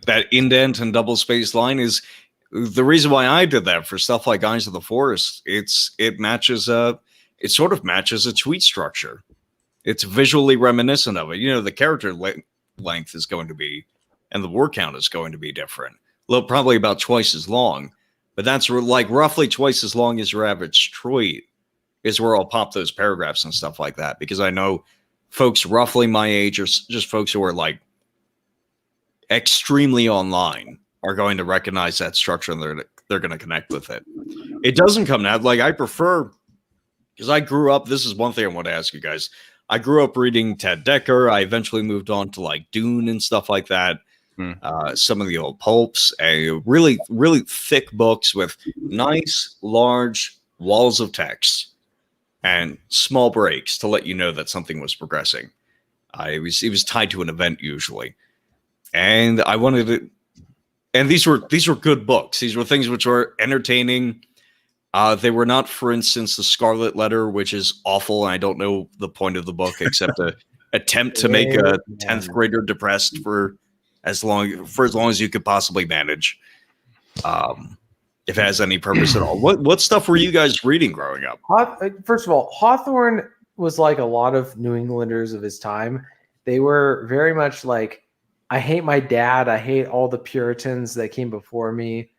that indent and double space line is the reason why I did that for stuff like Eyes of the Forest. It sort of matches a tweet structure. It's visually reminiscent of it. The character length is going to be, and the word count is going to be different. Probably about twice as long, but that's like roughly twice as long as your average tweet is where I'll pop those paragraphs and stuff like that, because I know folks roughly my age, or just folks who are like extremely online, are going to recognize that structure, and they're they're going to connect with it. It doesn't come out like I prefer, because I grew up. This is one thing I want to ask you guys. I grew up reading Ted Dekker. I eventually moved on to like Dune and stuff like that. Some of the old pulps, really, really thick books with nice, large walls of text and small breaks to let you know that something was progressing. It was tied to an event usually, and I wanted to. And these were good books. These were things which were entertaining. They were not, for instance, The Scarlet Letter, which is awful. And I don't know the point of the book except to attempt to make a 10th grader depressed for as long as you could possibly manage. If it has any purpose at all. What stuff were you guys reading growing up? First of all, Hawthorne was like a lot of New Englanders of his time. They were very much like, I hate my dad. I hate all the Puritans that came before me.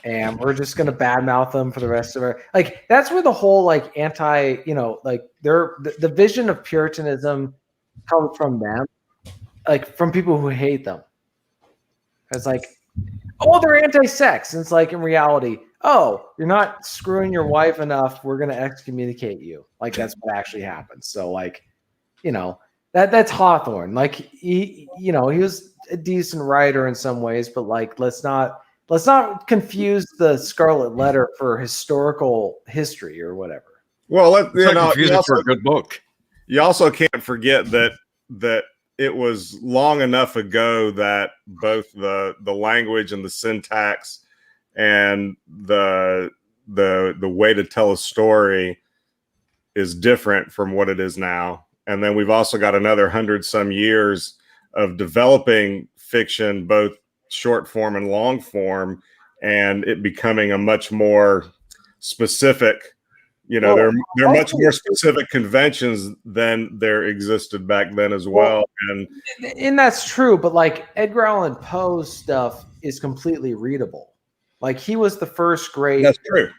And we're just going to badmouth them for the rest of our, like, that's where the whole like the vision of Puritanism comes from them, like from people who hate them. It's like, oh, they're anti-sex. And it's like, in reality, oh, you're not screwing your wife enough. We're going to excommunicate you. Like, that's what actually happens. So like, that's Hawthorne. Like he was a decent writer in some ways, but like, let's not confuse the Scarlet Letter for historical history or whatever. Well, confuse it for a good book. You also can't forget that it was long enough ago that both the language and the syntax and the way to tell a story is different from what it is now. And then we've also got another 100 some years of developing fiction, both short form and long form, and it becoming a much more specific, there are much more specific conventions than there existed back then as well. And that's true, but like Edgar Allan Poe's stuff is completely readable. Like he was the first great. That's true.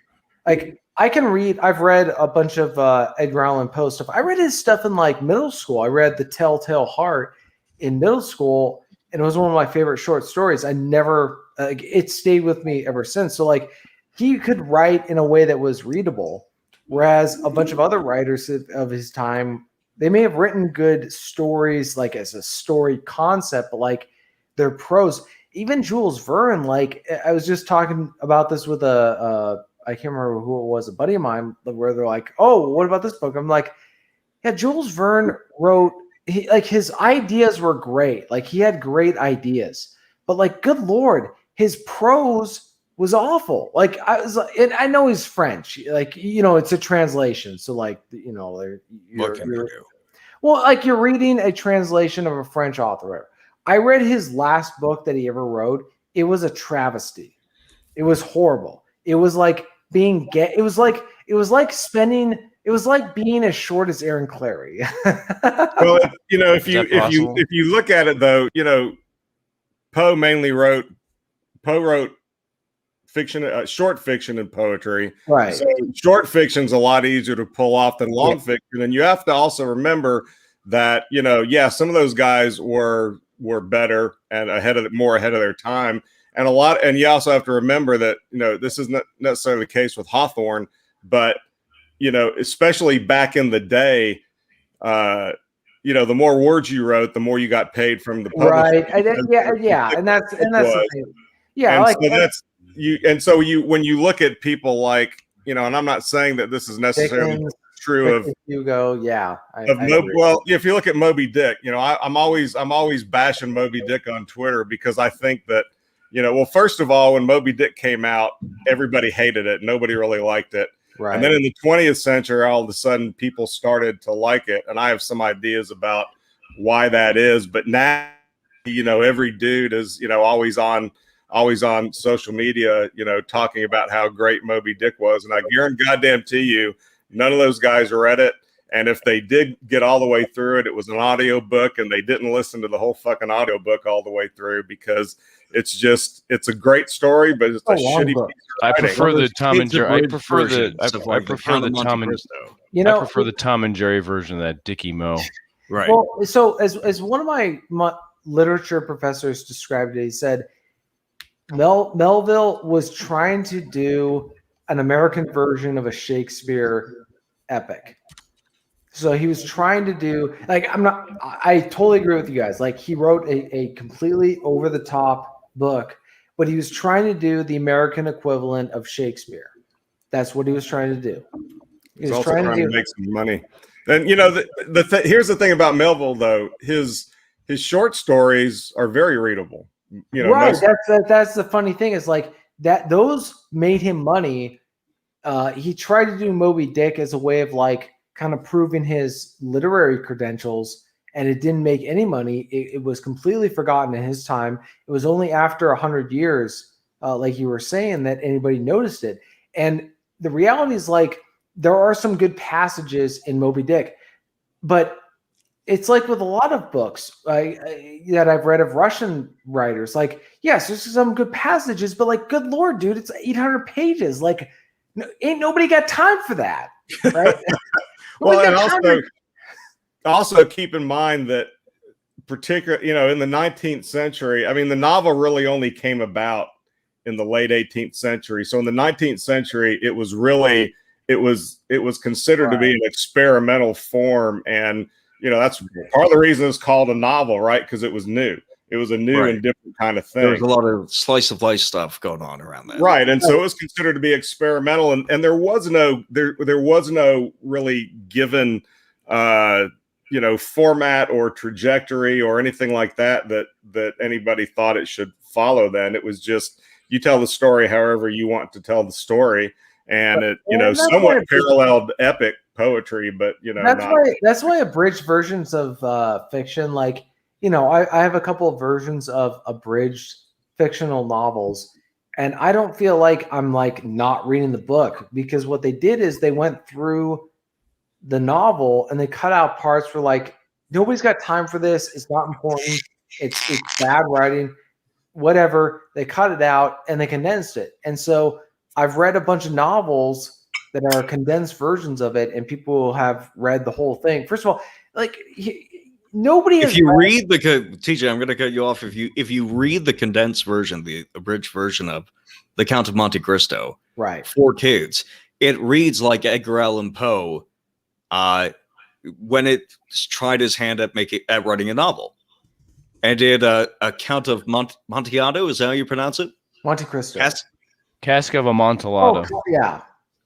Like I've read a bunch of Edgar Allan Poe stuff. I read his stuff in like middle school. I read The Telltale Heart in middle school, and it was one of my favorite short stories. I never, it stayed with me ever since. So like he could write in a way that was readable, whereas a bunch of other writers of his time, they may have written good stories like as a story concept, but like their prose, even Jules Verne, like I was just talking about this with I can't remember who it was, a buddy of mine, where they're like, oh, what about this book? I'm like, yeah, Jules Verne wrote, his ideas were great. Like he had great ideas, but like, good Lord, his prose was awful. Like I was like, and I know he's French, like, it's a translation. So like, well, like you're reading a translation of a French author. I read his last book that he ever wrote. It was a travesty. It was horrible. It was like being gay. It was like being as short as Aaron Clary. Well, if you look at it though, Poe wrote fiction, short fiction and poetry. Right. So short fiction's a lot easier to pull off than long fiction. And you have to also remember that, some of those guys were better and more ahead of their time. And you also have to remember that, this is not necessarily the case with Hawthorne, but, especially back in the day, the more words you wrote, the more you got paid from the publisher. Right. And that's the thing. Yeah. When you look at people like, and I'm not saying that this is necessarily true of Hugo. Yeah. If you look at Moby Dick, I'm always bashing Moby Dick on Twitter because I think that, first of all, when Moby Dick came out, everybody hated it. Nobody really liked it. Right. And then in the 20th century, all of a sudden people started to like it. And I have some ideas about why that is. But now, every dude is, always on social media, talking about how great Moby Dick was. And I guarantee you, none of those guys read it. And if they did get all the way through it, it was an audio book, and they didn't listen to the whole fucking audio book all the way through because it's a great story, but it's a shitty piece of I prefer the Tom and Jerry. I prefer the Tom and Jerry version of that Dickie Mo. Right. Well, so as one of my literature professors described it, he said, Melville was trying to do an American version of a Shakespeare epic. So he was trying to do I totally agree with you guys. Like he wrote a completely over the top book, but he was trying to do the American equivalent of Shakespeare. That's what he was trying to do. He's also trying to make some money. And here's the thing about Melville though, his short stories are very readable. Right. That's the funny thing is like that those made him money. He tried to do Moby Dick as a way of like kind of proving his literary credentials, and it didn't make any money. It was completely forgotten in his time. It was only after 100 years, like you were saying, that anybody noticed it. And the reality is like there are some good passages in Moby Dick, but it's like with a lot of books that I've read of Russian writers. Like, yes, there's some good passages, but like, good Lord, dude, it's 800 pages. Like, ain't nobody got time for that, right? Well, and also keep in mind that particularly, in the 19th century, I mean, the novel really only came about in the late 18th century. So in the 19th century, it was considered to be an experimental form, and that's part of the reason it's called a novel, right? Because it was new. It was a new and different kind of thing. There was a lot of slice of life stuff going on around that, right? And so it was considered to be experimental, and there was no really given format or trajectory or anything like that anybody thought it should follow. Then it was just you tell the story however you want to tell the story, and it somewhat paralleled epic poetry, but that's why abridged versions of fiction, like I have a couple of versions of abridged fictional novels, and I don't feel like I'm like not reading the book, because what they did is they went through the novel and they cut out parts where like nobody's got time for this, it's not important, it's bad writing, whatever. They cut it out and they condensed it. And so I've read a bunch of novels that are condensed versions of it, and people have read the whole thing. First of all, like nobody. If you read the TJ, I'm going to cut you off. If you read the condensed version, the abridged version of The Count of Monte Cristo, right, for kids, it reads like Edgar Allan Poe, when it tried his hand at writing a novel, and did a Count of Amontillado. Is that how you pronounce it? Monte Cristo. Cask of Amontillado. Oh, yeah.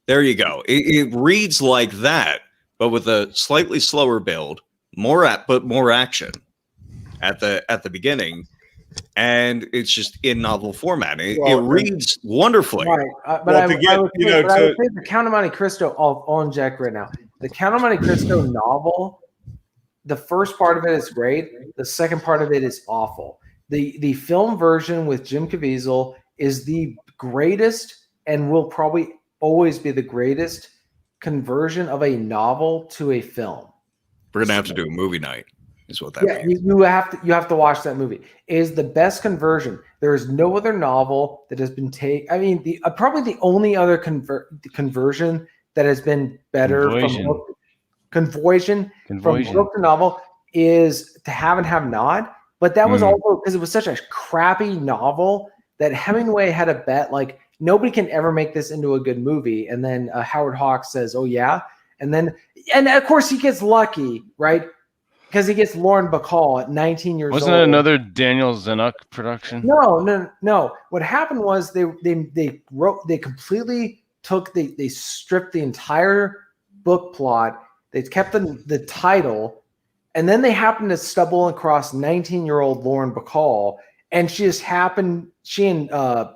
There you go. It reads like that, but with a slightly slower build, more action at the beginning, and it's just in novel format. It reads wonderfully. Right, but I would say the Count of Monte Cristo. I'll inject right now. The Count of Monte Cristo novel. The first part of it is great. The second part of it is awful. The film version with Jim Caviezel is the greatest, and will probably always be the greatest conversion of a novel to a film. We're gonna have to do a movie night, is what that means. You have to watch that movie. It is the best conversion. There is no other novel that has been taken. I mean, probably the only other conversion that has been better conversion from book to novel is To Have and Have Not. But that was also because it was such a crappy novel that Hemingway had a bet like, nobody can ever make this into a good movie. And then Howard Hawks says, oh, yeah. And of course he gets lucky, right? Because he gets Lauren Bacall at 19 years old. Wasn't it another Daniel Zanuck production? No. What happened was they stripped the entire book plot. They kept the title, and then they happened to stumble across 19-year-old Lauren Bacall, and she and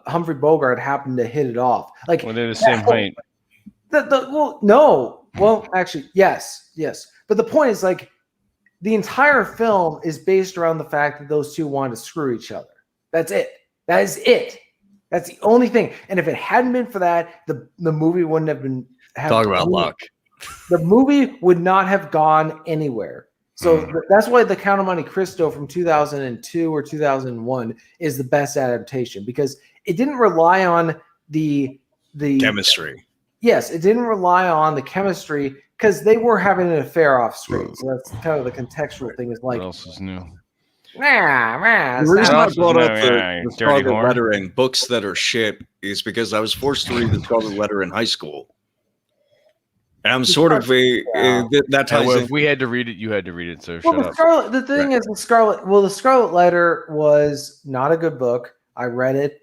Humphrey Bogart happened to hit it off. Like, were they the same height? No. Well, actually, yes. But the point is, like, the entire film is based around the fact that those two wanted to screw each other. That's it. That is it. That's the only thing. And if it hadn't been for that, the movie wouldn't have been. Talk about luck. The movie would not have gone anywhere. So that's why The Count of Monte Cristo from 2002 or 2001 is the best adaptation, because it didn't rely on the chemistry. Yes, it didn't rely on the chemistry, because they were having an affair off screen. So that's kind of the contextual thing. Is like, what else is new? Nah, The reason I brought up Yeah, the Dirty Scarlet Horn. Letter and books that are shit is because I was forced to read the Scarlet Letter in high school. And I'm sort of that ties Well, in. if we had to read it, you had to read it. So Well, shut up. the thing is, the Scarlet Letter was not a good book. I read it.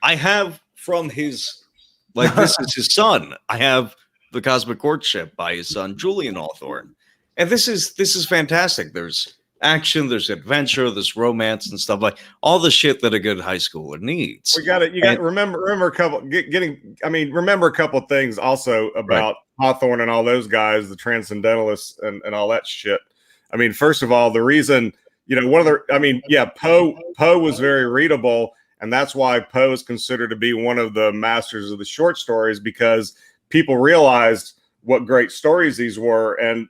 I have from his, like, this is his son. I have The Cosmic Courtship by his son, Julian Hawthorne. And this is fantastic. There's action, there's adventure, there's romance and stuff, like all the shit that a good high schooler needs. You got to remember a couple remember a couple of things also about Hawthorne and all those guys, the transcendentalists and all that shit. I mean, first of all, the reason, Poe was very readable, and that's why Poe is considered to be one of the masters of the short stories, because people realized what great stories these were, and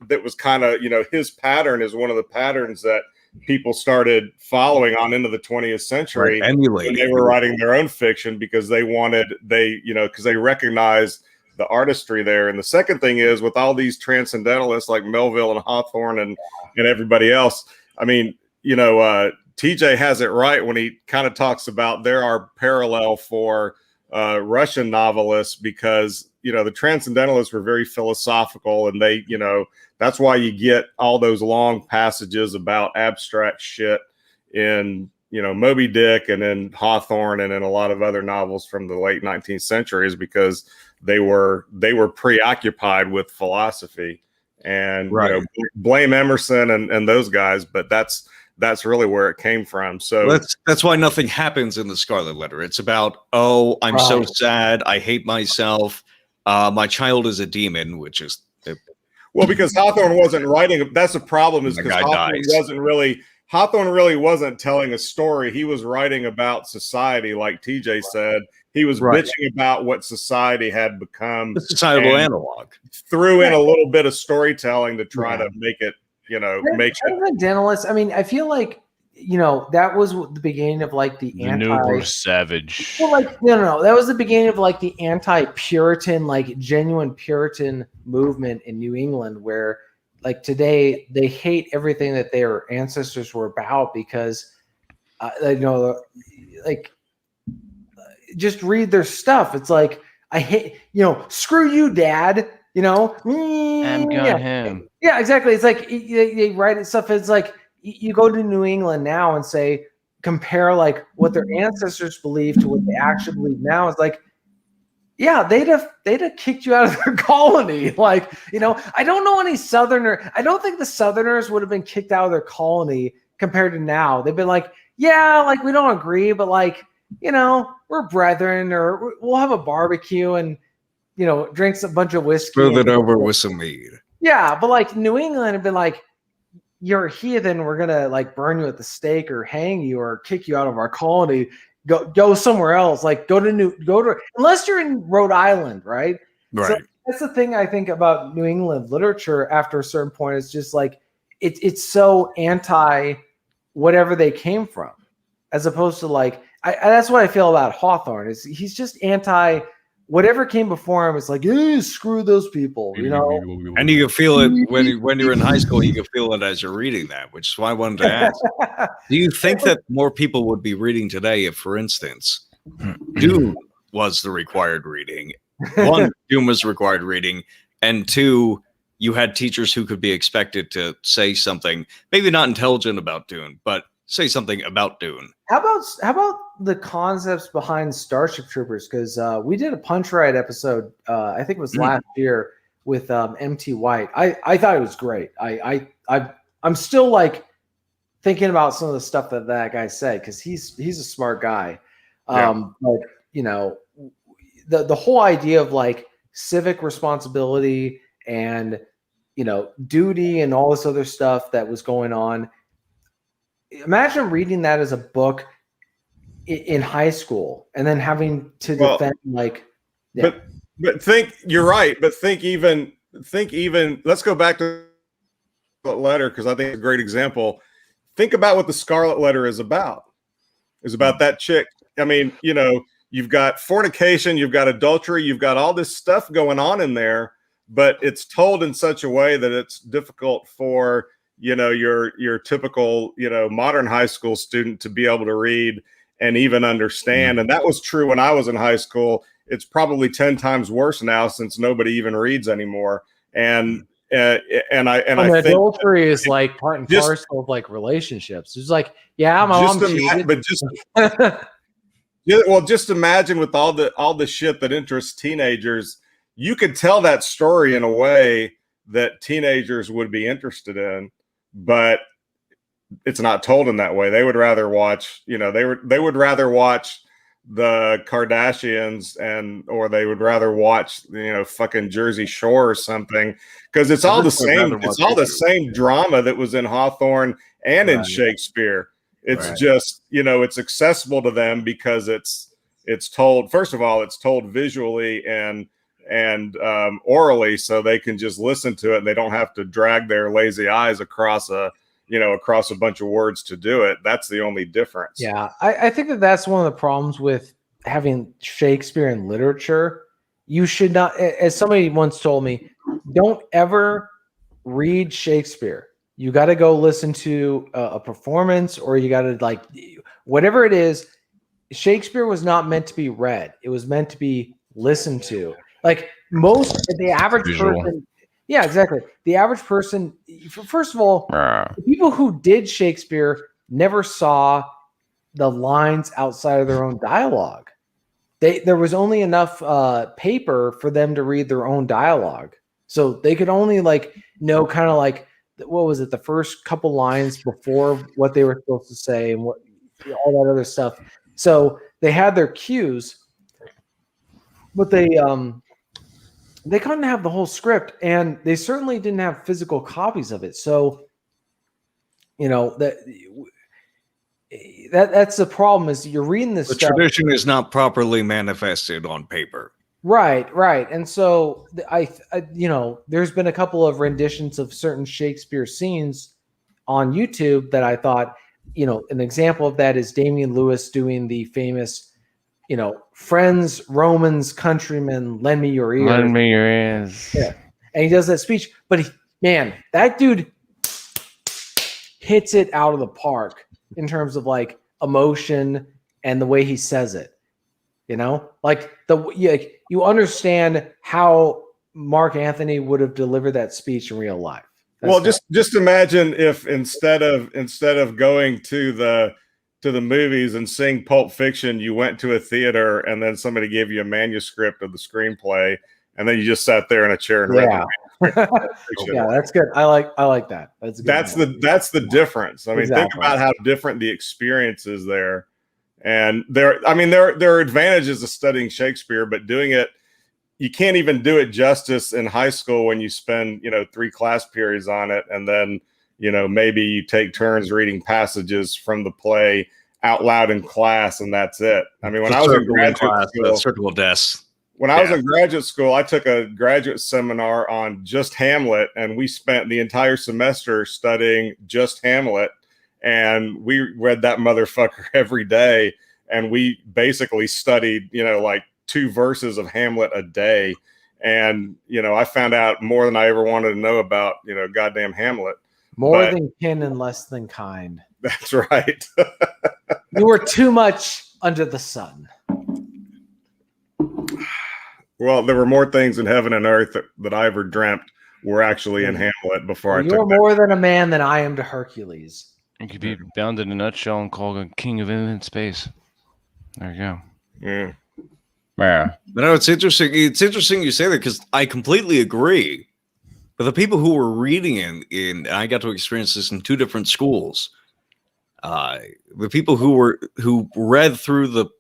that was kind of, his pattern is one of the patterns that people started following on into the 20th century. When they were writing their own fiction, because they recognized the artistry there. And the second thing is, with all these transcendentalists like Melville and Hawthorne and everybody else, I mean, TJ has it right when he kind of talks about there are parallel for Russian novelists, because the transcendentalists were very philosophical, and they, that's why you get all those long passages about abstract shit in, Moby Dick and in Hawthorne and in a lot of other novels from the late 19th century, is because they were preoccupied with philosophy. And blame Emerson and those guys, but that's really where it came from. So that's why nothing happens in the Scarlet Letter. It's about, I'm so sad, I hate myself, my child is a demon, which is because Hawthorne wasn't writing. That's the problem, is because Hawthorne really wasn't telling a story. He was writing about society, like TJ said. He was bitching about what society had become. The societal analog. Threw in a little bit of storytelling to try to make it, Transcendentalists. I mean, I feel like, that was the beginning of like the new Bruce Savage. Well, no. That was the beginning of like the anti-Puritan, like genuine Puritan movement in New England, where like today they hate everything that their ancestors were about, because just read their stuff. It's like, I hate, screw you, Dad. I'm got him. Yeah, exactly. It's like they write stuff. It's like you go to New England now and say, compare like what their ancestors believed to what they actually believe now. It's like, yeah, they'd have kicked you out of their colony. Like, I don't know any Southerner. I don't think the Southerners would have been kicked out of their colony compared to now. They've been like, yeah, like we don't agree, but like, we're brethren, or we'll have a barbecue and, drinks a bunch of whiskey. Throw it over with some mead. Yeah, but like New England had been like, you're a heathen, we're gonna like burn you at the stake or hang you or kick you out of our colony. Go somewhere else. Like go to unless you're in Rhode Island, right? Right. So that's the thing I think about New England literature. After a certain point, it's just like it's so anti whatever they came from, as opposed to like that's what I feel about Hawthorne. Is he's just anti whatever came before him. It's like, screw those people, And you can feel it when you're in high school. You can feel it as you're reading that, which is why I wanted to ask. Do you think that more people would be reading today if, for instance, Dune was the required reading? One, Dune was required reading, and two, you had teachers who could be expected to say something, maybe not intelligent about Dune, but say something about Dune. How about the concepts behind Starship Troopers? Because we did a Punch Ride episode, I think it was last year, with MT White. I thought it was great. I'm still like thinking about some of the stuff that guy said, because he's a smart guy. But the whole idea of like civic responsibility and duty and all this other stuff that was going on. Imagine reading that as a book in high school and then having to defend but think you're right. But think even let's go back to the letter, because I think it's a great example. Think about what the Scarlet Letter is about. It's about that chick. I mean, you've got fornication, you've got adultery, you've got all this stuff going on in there, but it's told in such a way that it's difficult for your typical, modern high school student to be able to read and even understand. And that was true when I was in high school. It's probably 10 times worse now since nobody even reads anymore. And I think adultery is like part and parcel of like relationships. It's like, yeah, my mom cheated. But just just imagine with all the shit that interests teenagers, you could tell that story in a way that teenagers would be interested in, but it's not told in that way. They would rather watch, they would rather watch the Kardashians or they would rather watch, fucking Jersey Shore or something, because it's all the same. It's all the same drama that was in Hawthorne and in Shakespeare. It's just, it's accessible to them because it's told, first of all, it's told visually and orally, so they can just listen to it and they don't have to drag their lazy eyes across a bunch of words to do it. That's the only difference. Yeah, I think that's one of the problems with having Shakespeare in literature. You should not, as somebody once told me, don't ever read Shakespeare. You got to go listen to a performance, or you got to whatever it is. Shakespeare was not meant to be read. It was meant to be listened to. Like the average person. Yeah, exactly. The average person, first of all, the people who did Shakespeare never saw the lines outside of their own dialogue. There was only enough paper for them to read their own dialogue. So they could only know kind of what was it, the first couple lines before what they were supposed to say and what all that other stuff. So they had their cues, but they couldn't have the whole script, and they certainly didn't have physical copies of it. So, that's the problem, is you're reading this stuff. The tradition is not properly manifested on paper. Right. And so there's been a couple of renditions of certain Shakespeare scenes on YouTube that I thought, an example of that is Damian Lewis doing the famous, friends, Romans, countrymen, lend me your ears. Lend me your ears. Yeah. And he does that speech, but that dude hits it out of the park in terms of emotion and the way he says it. You understand how Mark Anthony would have delivered that speech in real life. Just imagine if instead of going to the movies and seeing Pulp Fiction, you went to a theater and then somebody gave you a manuscript of the screenplay, and then you just sat there in a chair and read the yeah, that's good. I like that. That's good. That's the difference. I mean, exactly. Think about how different the experience is there. And there are advantages of studying Shakespeare, but doing it, you can't even do it justice in high school when you spend 3 class periods on it, and then maybe you take turns reading passages from the play out loud in class, and that's it. I mean, when I was in graduate school, circle of death. When I was in graduate school, I took a graduate seminar on just Hamlet, and we spent the entire semester studying just Hamlet, and we read that motherfucker every day, and we basically studied 2 verses of Hamlet a day. And I found out more than I ever wanted to know about goddamn Hamlet. More than kin and less than kind. That's right. You were too much under the sun. Well, there were more things in heaven and earth that I ever dreamt were actually in Hamlet before I took. You're more than a man than I am to Hercules. You could be bound in a nutshell and called a king of infinite space. There you go. Yeah. Yeah. But no, it's interesting. It's interesting you say that, because I completely agree. But the people who were reading in I got to experience this in 2 different schools. The people who read through the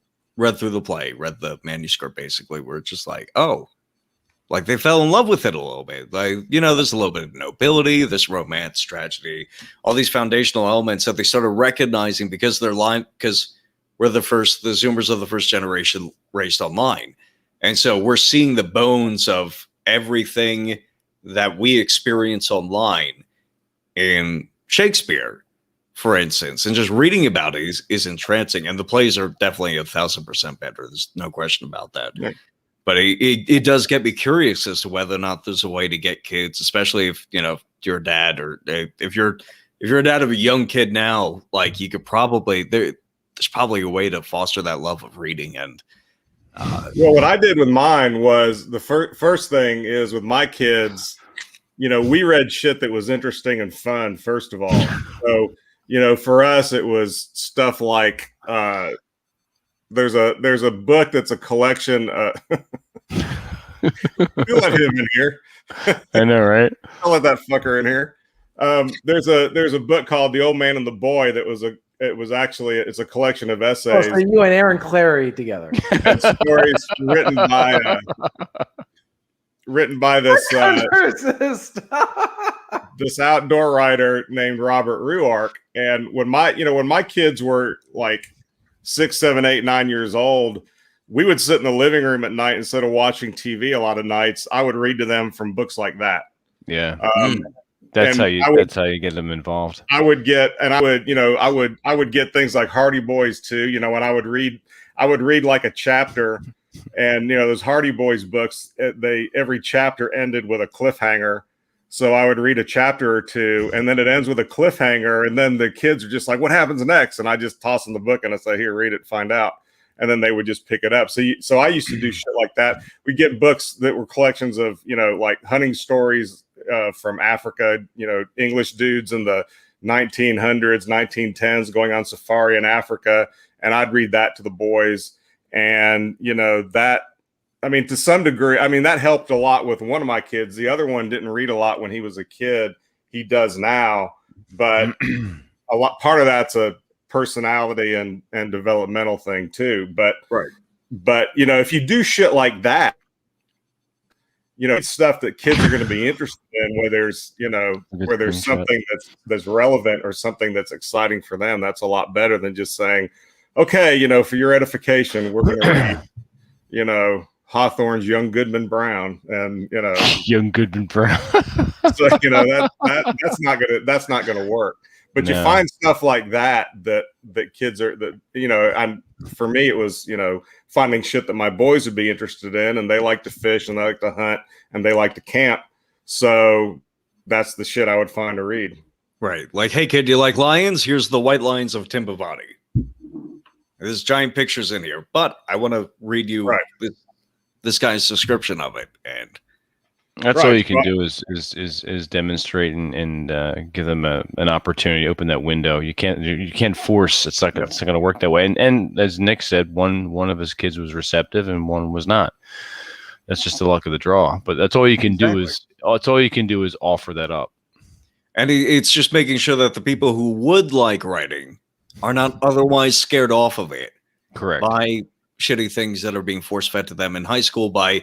play, read the manuscript, basically, were just they fell in love with it a little bit. There's a little bit of nobility, this romance, tragedy, all these foundational elements that they started recognizing because we're the Zoomers of the first generation raised online. And so we're seeing the bones of everything that we experience online in Shakespeare, for instance, and just reading about it is entrancing. And the plays are definitely 1,000% better. There's no question about that. Yeah. But it does get me curious as to whether or not there's a way to get kids, especially if, you're a dad, or if you're a dad of a young kid now, like you could probably there's probably a way to foster that love of reading. And well, what I did with mine was the first thing is with my kids, we read shit that was interesting and fun, first of all. So, for us, it was stuff like there's a book that's a collection. You let him in here. I know, right? I'll let that fucker in here. There's a book called The Old Man and the Boy that was it's a collection of essays. Oh, so you and Aaron Clary together. And stories written by this this outdoor writer named Robert Ruark. And when my kids were like 6, 7, 8, 9 years old, we would sit in the living room at night instead of watching TV. A lot of nights, I would read to them from books like that. Yeah, that's how you get them involved. I would get things like Hardy Boys too. And I would read like a chapter, and those Hardy Boys books, every chapter ended with a cliffhanger. So I would read a chapter or two, and then it ends with a cliffhanger, and then the kids are just like, "What happens next?" And I just toss them the book and I say, "Here, read it, find out." And then they would just pick it up. So I used to do shit like that. We get books that were collections of like hunting stories from Africa. English dudes in the 1900s, 1910s going on safari in Africa, and I'd read that to the boys. And that, to some degree, that helped a lot with one of my kids. The other one didn't read a lot when he was a kid. He does now, but part of that's a personality and developmental thing too. But if you do shit like that, it's stuff that kids are going to be interested in, where there's something that's relevant or something that's exciting for them. That's a lot better than just saying, okay, for your edification, we're going to read, Hawthorne's Young Goodman Brown, and Young Goodman Brown. So that's not gonna work. But you find stuff like that kids are for me it was finding shit that my boys would be interested in, and they like to fish and they like to hunt and they like to camp. So that's the shit I would find to read. Right, like, hey kid, do you like lions? Here's the white lions of Timbavati. There's giant pictures in here, but I want to read you this guy's description of it, and that's all you can do is demonstrate and give them an opportunity to open that window. You can't force. It's not going to work that way. And as Nick said, one of his kids was receptive and one was not. That's just the luck of the draw. But that's all you can do is offer that up. And it's just making sure that the people who would like writing are not otherwise scared off of it. Correct. By shitty things that are being force-fed to them in high school by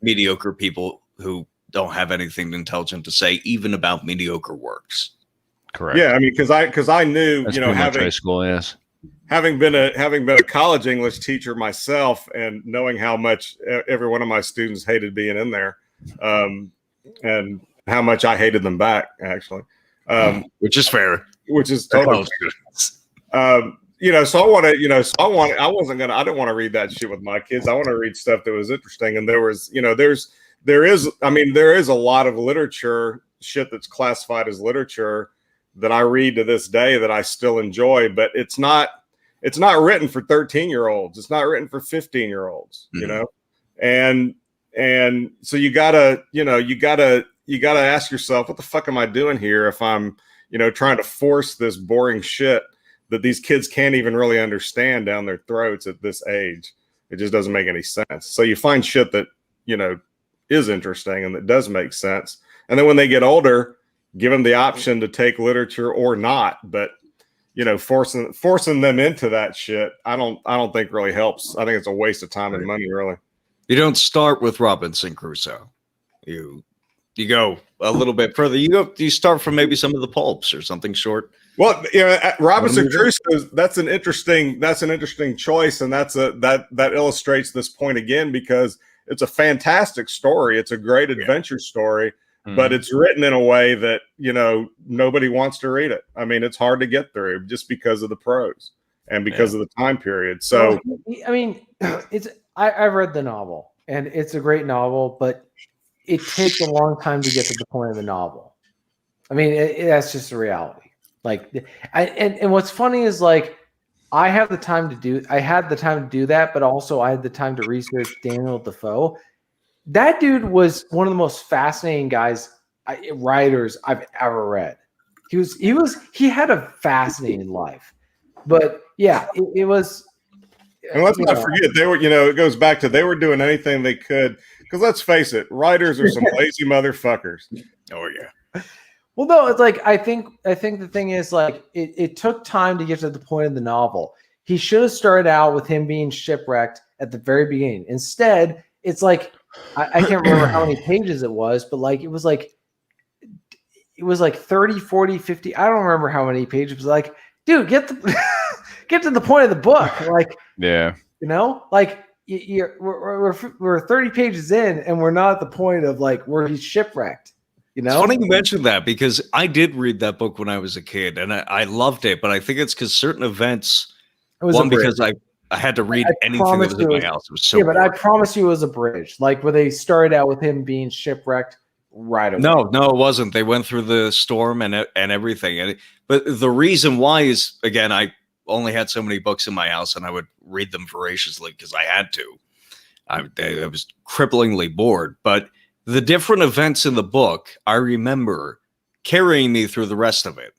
mediocre people who don't have anything intelligent to say even about mediocre works. Correct. Yeah, because I knew, that's having high school, yes. Having been a college English teacher myself, and knowing how much every one of my students hated being in there, and how much I hated them back, actually. Which is fair. Which is totally fair. So I didn't want to read that shit with my kids. I want to read stuff that was interesting. And there is a lot of literature shit that's classified as literature that I read to this day that I still enjoy, but it's not written for 13-year-olds. It's not written for 15-year-olds, and so you gotta ask yourself, what the fuck am I doing here if I'm, trying to force this boring shit that these kids can't even really understand down their throats at this age. It just doesn't make any sense. So you find shit that, is interesting and that does make sense. And then when they get older, give them the option to take literature or not. But, forcing them into that shit, I don't think really helps. I think it's a waste of time and money, really. You don't start with Robinson Crusoe. You go a little bit further. You start from maybe some of the pulps or something short. Well, Robinson Crusoe, that's an interesting choice, and that illustrates this point again, because it's a fantastic story. It's a great adventure story, but it's written in a way that nobody wants to read it. I mean, it's hard to get through just because of the prose and because of the time period. So, I've read the novel, and it's a great novel, but it takes a long time to get to the point of the novel. I mean, that's just a reality. Like, and what's funny is like, I had the time to do that, but also I had the time to research Daniel Defoe. That dude was one of the most fascinating writers I've ever read. He had a fascinating life, but yeah, it was. And let's not forget, they were, it goes back to they were doing anything they could. Because let's face it, writers are some lazy motherfuckers. Oh yeah. Well, no, it's like I think the thing is like it took time to get to the point of the novel. He should have started out with him being shipwrecked at the very beginning. Instead, it's like I can't remember how many pages it was, but like it was like 30, 40, 50. I don't remember how many pages. It was like, dude, get to the point of the book. Like, yeah, like we're 30 pages in and we're not at the point of like where he's shipwrecked. It's funny you mentioned that because I did read that book when I was a kid and I loved it, but I think it's because certain events. Because I had to read anything that was in my house. It was so. Yeah, but I promise you, it was a bridge. Like where they started out with him being shipwrecked right away. No, it wasn't. They went through the storm and everything. But the reason why is again, I only had so many books in my house, and I would read them voraciously because I had to. I was cripplingly bored, but the different events in the book, I remember carrying me through the rest of it,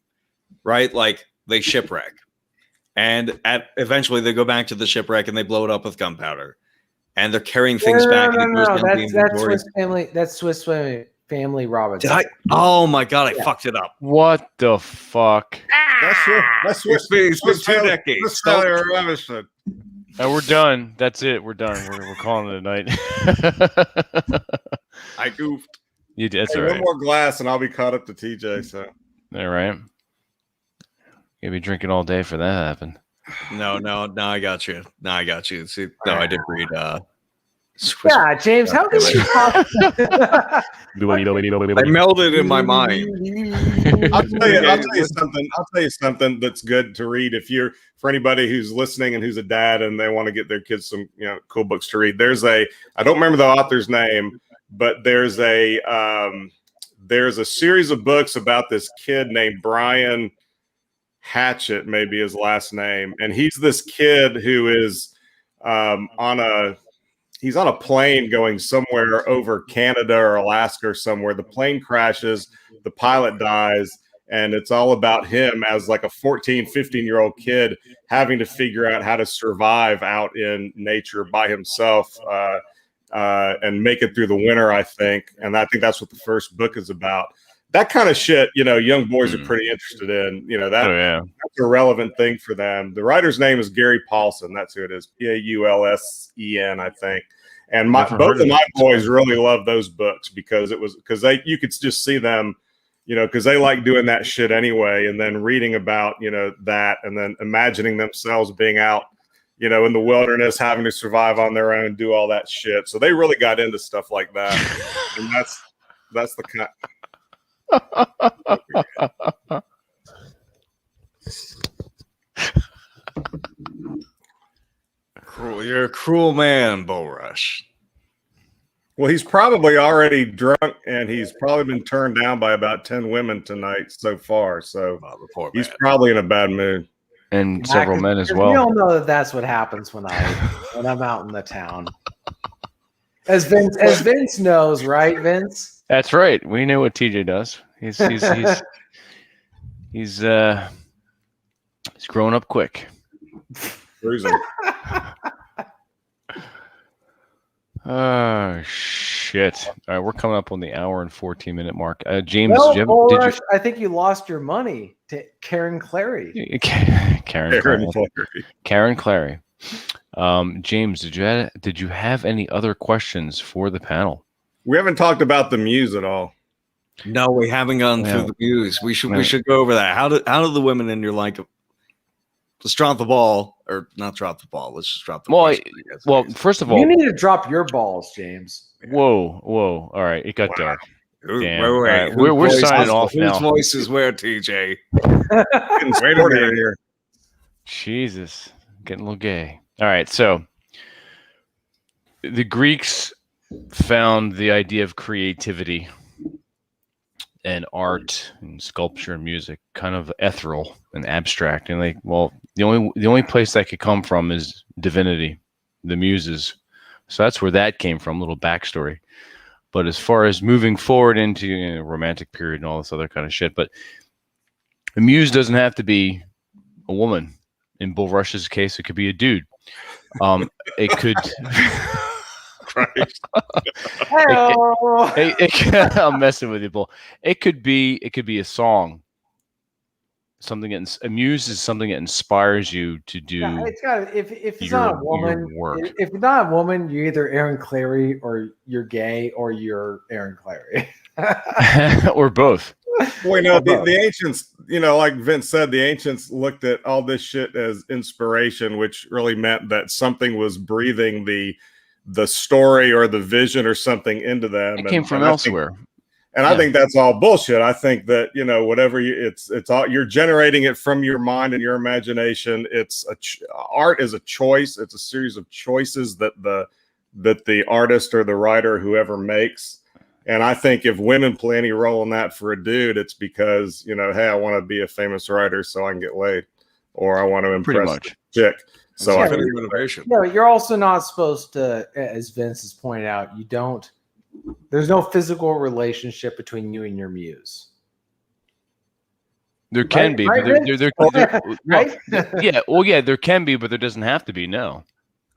right? Like they shipwreck and eventually they go back to the shipwreck and they blow it up with gunpowder and they're carrying things back. No, that's Swiss Family Robinson. Oh my God, I fucked it up. What the fuck? That's Swiss two decades. Robinson. We're done. That's it. We're done. We're calling it a night. I goofed. You did. That's all one right. more glass and I'll be caught up to TJ. So. All right. You'll be drinking all day for that to happen. No, I got you. See, no, I did read. Yeah, James, how did you talk? I melded in my mind. I'll tell you something that's good to read for anybody who's listening and who's a dad and they want to get their kids some cool books to read. I don't remember the author's name, but there's a series of books about this kid named Brian Hatchett, maybe his last name, and he's this kid who is he's on a plane going somewhere over Canada or Alaska or somewhere. The plane crashes, the pilot dies, and it's all about him as like a 14, 15-year-old kid having to figure out how to survive out in nature by himself and make it through the winter, I think. And I think that's what the first book is about. That kind of shit, young boys are pretty interested in. That's a relevant thing for them. The writer's name is Gary Paulsen. That's who it is. Paulsen, I think. And both of my boys really love those books because you could just see them, because they like doing that shit anyway. And then reading about, that and then imagining themselves being out, in the wilderness, having to survive on their own, do all that shit. So they really got into stuff like that. And that's the kind. You're a cruel man, Bull Rush. Well, he's probably already drunk, and he's probably been turned down by about 10 women tonight so far. So he's probably in a bad mood. And several men as well. We all know that's what happens when I'm out in the town. As Vince knows, right, Vince? That's right. We know what TJ does. He's grown up quick. Cruising. Oh shit! All right, we're coming up on the hour and 14-minute mark. James, I think you lost your money to Karen Clary. Karen Clary. James, did you have any other questions for the panel? We haven't talked about the Muse at all. No, we haven't gone through the Muse. We should go over that. How do the women in your life? Let's drop the ball, or not drop the ball. Let's just drop the ball. Well, first of all, you need to drop your balls, James. Whoa. All right, it got dark. Wait. Right. We're signing off now. Whose voice is where, TJ? Wait a minute here. Jesus, getting a little gay. All right, so the Greeks found the idea of creativity and art and sculpture and music kind of ethereal and abstract, and like, well, the only place that could come from is divinity, the muses. So that's where that came from. A little backstory. But as far as moving forward into romantic period and all this other kind of shit, but the muse doesn't have to be a woman. In Bull Rush's case, it could be a dude. It could. I'm messing with you, Bull. It could be a song. Something that a muse is something that inspires you to do. Yeah, it's got if it's not a woman, if it's not a woman, you're either Aaron Clary or you're gay or you're Aaron Clary, or both. Well, the ancients, like Vince said, the ancients looked at all this shit as inspiration, which really meant that something was breathing the story or the vision or something into them. It came from elsewhere. I think that's all bullshit. I think that, whatever it's all, you're generating it from your mind and your imagination. Art is a choice. It's a series of choices that the artist or the writer, whoever makes. And I think if women play any role in that for a dude, it's because, hey, I want to be a famous writer so I can get laid, or I want to impress a chick. So I think motivation. No, you're also not supposed to, as Vince has pointed out, there's no physical relationship between you and your muse. There can be, but right? There can be, but there doesn't have to be. No,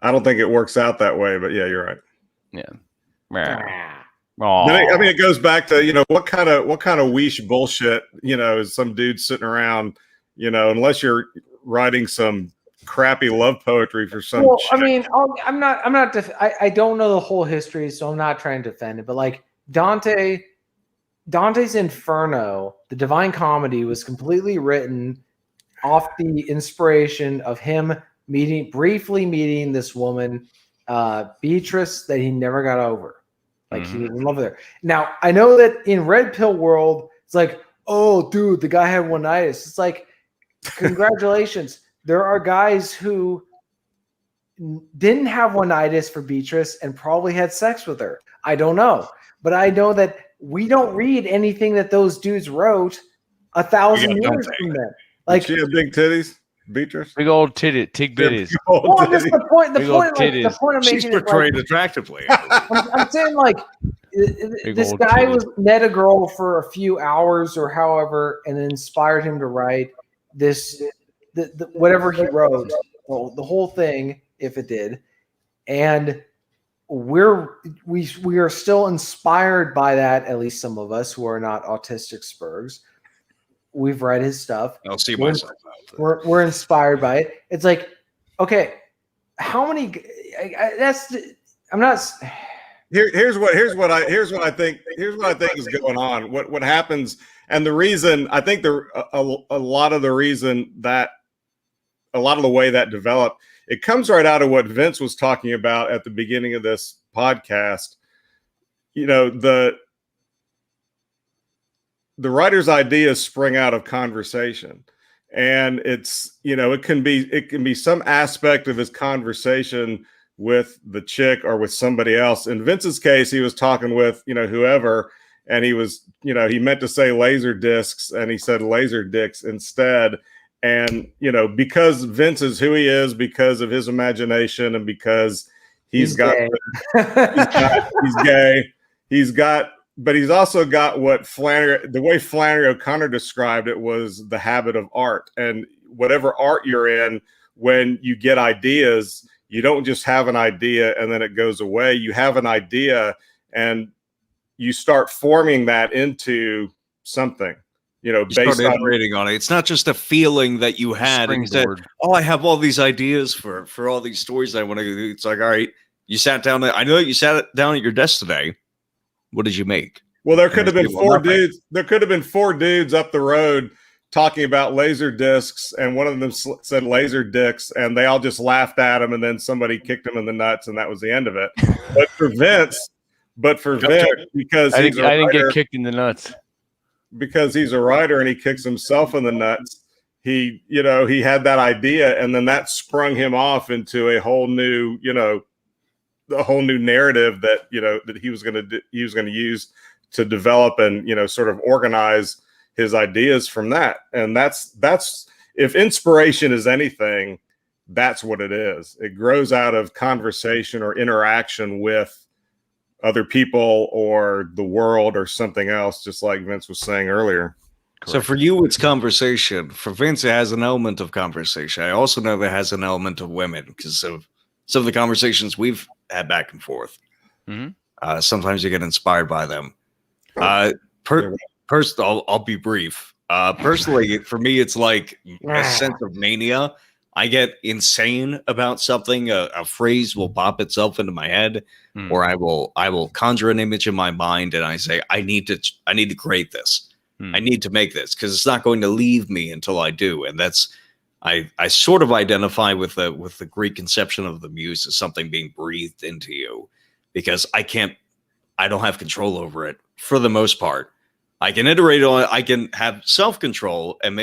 I don't think it works out that way. But yeah, you're right. Yeah. I mean, it goes back to what kind of weesh bullshit is some dude sitting around, unless you're writing some crappy love poetry for some. Well, chick. I mean, I don't know the whole history, so I'm not trying to defend it. But like Dante's Inferno, the Divine Comedy, was completely written off the inspiration of him briefly meeting this woman, Beatrice, that he never got over. Like he was in love with her. Now I know that in Red Pill world, it's like, oh, dude, the guy had one-itis. It's like, congratulations. There are guys who didn't have one-itis for Beatrice and probably had sex with her. I don't know. But I know that we don't read anything that those dudes wrote 1,000 years from then. Like, she had big titties, Beatrice? Big old tig bitties. Well, just the point I'm making. She's portrayed attractively. I'm saying, like, this guy met a girl for a few hours or however, and it inspired him to write this, whatever he wrote, the whole thing, if it did, and we are still inspired by that. At least some of us who are not autistic spurgs, we've read his stuff. I'll see myself out. We're inspired by it. It's like, okay, how many? I'm not. Here's what I think is going on. What happens, and the reason I think a lot of the way that developed, it comes right out of what Vince was talking about at the beginning of this podcast. The writer's ideas spring out of conversation, and it's it can be some aspect of his conversation with the chick or with somebody else. In Vince's case, he was talking with whoever, and he was he meant to say laser discs and he said laser dicks instead. And because Vince is who he is, because of his imagination, and because he's gay, but he's also got the way Flannery O'Connor described it was the habit of art. And whatever art you're in, when you get ideas, you don't just have an idea and then it goes away. You have an idea and you start forming that into something. Based on iterating on it. It's not just a feeling that you had and you said, "Oh, I have all these ideas for all these stories I want to do." It's like, all right, you sat down. I know that you sat down at your desk today. What did you make? Well, there could have been four dudes. There could have been 4 dudes up the road talking about laser discs, and one of them said laser dicks, and they all just laughed at him, and then somebody kicked him in the nuts, and that was the end of it. But for Vince, because I didn't get kicked in the nuts. Because he's a writer and he kicks himself in the nuts, he had that idea, and then that sprung him off into a whole new, the whole new narrative that that he was going to use to develop and, you know, sort of organize his ideas from that. And that's if inspiration is anything, that's what it is. It grows out of conversation or interaction with other people or the world or something else, just like Vince was saying earlier. So for you, it's conversation. For Vince, it has an element of conversation. I also know that it has an element of women because of some of the conversations we've had back and forth. Mm-hmm. Sometimes you get inspired by them. First, I'll be brief. Personally, for me, it's like a sense of mania. I get insane about something. A phrase will pop itself into my head, or I will conjure an image in my mind, and I say, I need to create this. I need to make this because it's not going to leave me until I do. And that's I sort of identify with the Greek conception of the muse as something being breathed into you, because I don't have control over it for the most part. I can iterate on it. I can have self-control and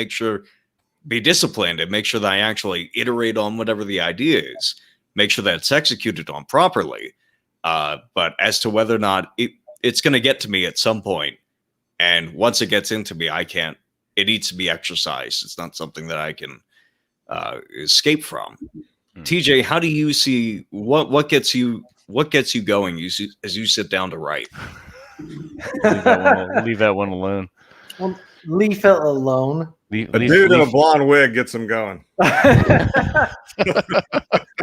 be disciplined and make sure that I actually iterate on whatever the idea is, make sure that it's executed on properly. But as to whether or not it's going to get to me at some point, and once it gets into me, it needs to be exercised. It's not something that I can escape from. TJ, how do you see what gets you going as you sit down to write? Leave that one alone. Well, leave it alone. A dude in a blonde wig gets him going.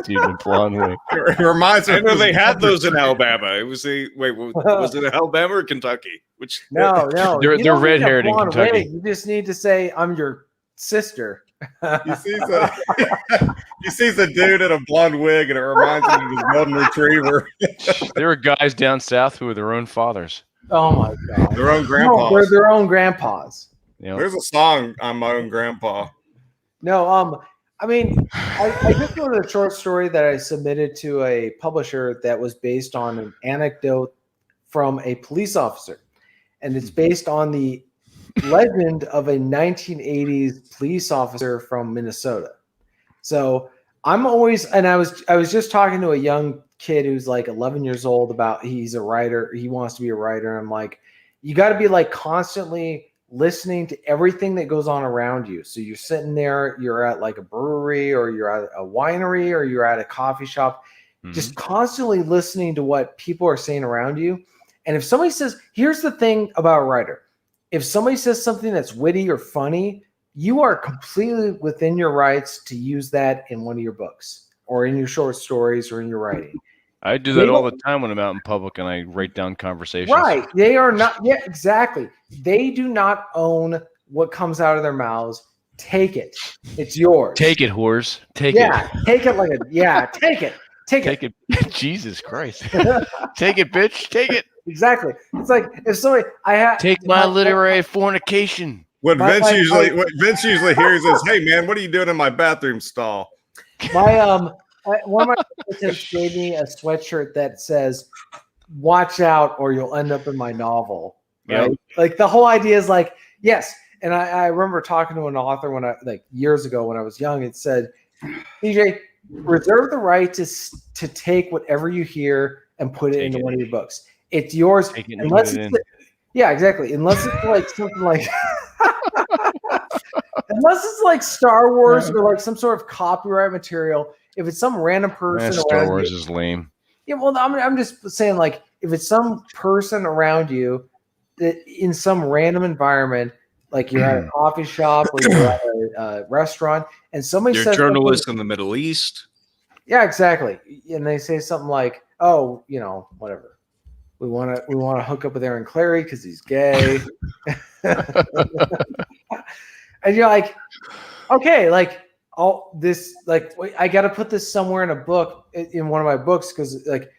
Dude in a blonde wig. It reminds me. I know they had those in Alabama. Was it Alabama or Kentucky? No. They're red haired in Kentucky. Wig. You just need to say, "I'm your sister." He sees a dude in a blonde wig, and it reminds him of his golden retriever. There are guys down south who are their own fathers. Oh my god, their own grandpas. No, they're their own grandpas. Yep. There's a song "I'm My Own Grandpa." No, I mean, I just wrote a short story that I submitted to a publisher that was based on an anecdote from a police officer, and it's based on the legend of a 1980s police officer from Minnesota. So I'm always, and I was just talking to a young kid who's like 11 years old about he's a writer. He wants to be a writer. I'm like, you got to be like constantly listening to everything that goes on around you. So you're sitting there, you're at like a brewery or you're at a winery or you're at a coffee shop, just constantly listening to what people are saying around you. And if somebody says, here's the thing about a writer, if somebody says something that's witty or funny, you are completely within your rights to use that in one of your books or in your short stories or in your writing. I do that all the time when I'm out in public and I write down conversations. Right. They are not. Yeah, exactly. They do not own what comes out of their mouths. Take it. It's yours. Take it, whores. Take it. Yeah. Take it like a, yeah. Take it. Take it. Jesus Christ. Take it, bitch. Take it. Exactly. It's like if somebody, take my literary fornication. What Vince usually hears is, "Hey man, what are you doing in my bathroom stall?" One of my relatives gave me a sweatshirt that says, "Watch out, or you'll end up in my novel." Right? Yep. Like the whole idea is like, yes. And I remember talking to an author years ago when I was young. It said, "DJ, reserve the right to take whatever you hear and put it into one of your books. It's yours, unless it's yeah, exactly. Unless it's like something like." Unless it's like Star Wars or like some sort of copyright material, if it's some random person, Star Wars is lame. Yeah, well, I'm just saying, like, if it's some person around you that in some random environment, like you're at a coffee shop or you're at a restaurant, and somebody says journalists in the Middle East. Yeah, exactly. And they say something like, "Oh, you know, whatever. We want to hook up with Aaron Clary because he's gay." And you're like, okay, like all this, like I got to put this somewhere in a book, in one of my books, because like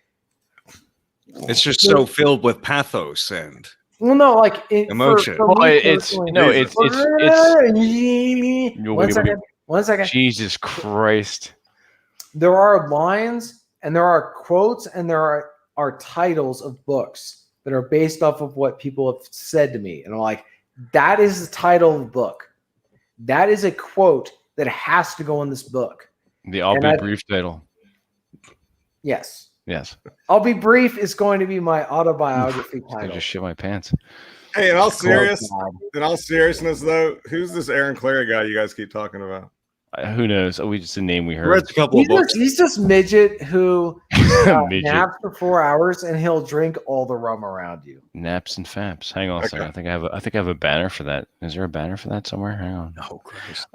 it's just so filled with pathos and like emotion. One second. Jesus Christ. There are lines and there are quotes and there are titles of books that are based off of what people have said to me, and I'm like, that is the title of the book. That is a quote that has to go in this book. The I'll Be Brief title. Yes. Yes. I'll be brief is going to be my autobiography I title. just shit my pants. Hey, in all God. seriousness, though, who's this Aaron Clare guy you guys keep talking about? Who knows? Oh, we just a name we I heard. read a couple of books. He's this midget who Midget. naps for 4 hours and he'll drink all the rum around you. Naps and faps. Hang on a second. Okay. I think I have a banner for that. Is there a banner for that somewhere? Hang on. Oh, Christ.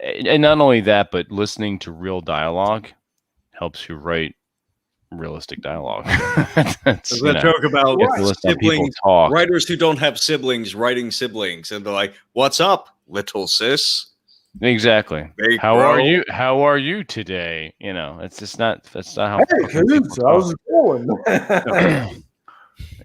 And not only that, but listening to real dialogue helps you write realistic dialogue. That's, There's that joke about you have to listen to people siblings, talk. writers who don't have siblings writing siblings, and they're like, "What's up, little sis?" Exactly. Big How bro. are you? How are you today? You know, it's just not. That's not how. Hey, fucking people kids, how's talk. it going?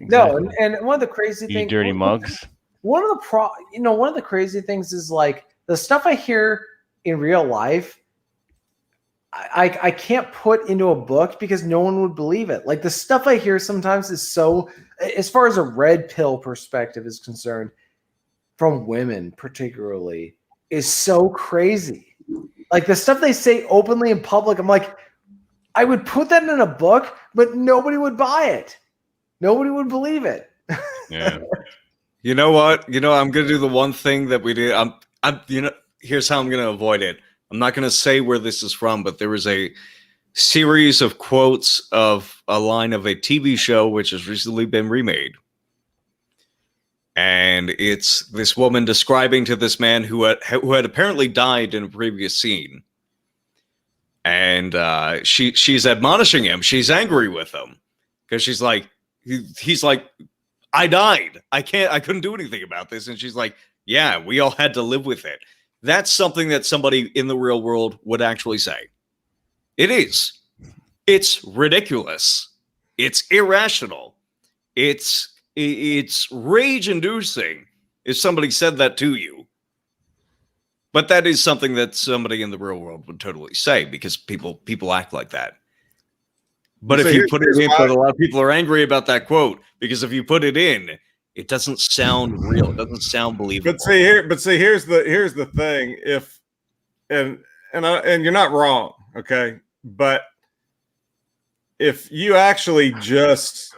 No, Exactly. and one of the crazy You things, dirty mugs. one of the crazy things is like the stuff I hear in real life. I can't put into a book because no one would believe it. Like the stuff I hear sometimes is so, as far as a red pill perspective is concerned, from women particularly, is so crazy. Like the stuff they say openly in public, I'm like, I would put that in a book, but nobody would buy it. Nobody would believe it. Yeah. You know what? I'm gonna do the one thing that we did. Here's how I'm gonna avoid it. I'm not gonna say where this is from, but there was a series of quotes of a line of a TV show which has recently been remade. And it's this woman describing to this man who had apparently died in a previous scene. And she's admonishing him. She's angry with him because she's like, he's like, I died. I couldn't do anything about this. And she's like, yeah, we all had to live with it. That's something that somebody in the real world would actually say. It is. It's ridiculous. It's irrational. It's rage-inducing if somebody said that to you. But that is something that somebody in the real world would totally say because people act like that. But So if you put it in, why- but a lot of people are angry about that quote because if you put it in, it doesn't sound real. It doesn't sound believable. But here's the thing. If and you're not wrong, okay? But if you actually just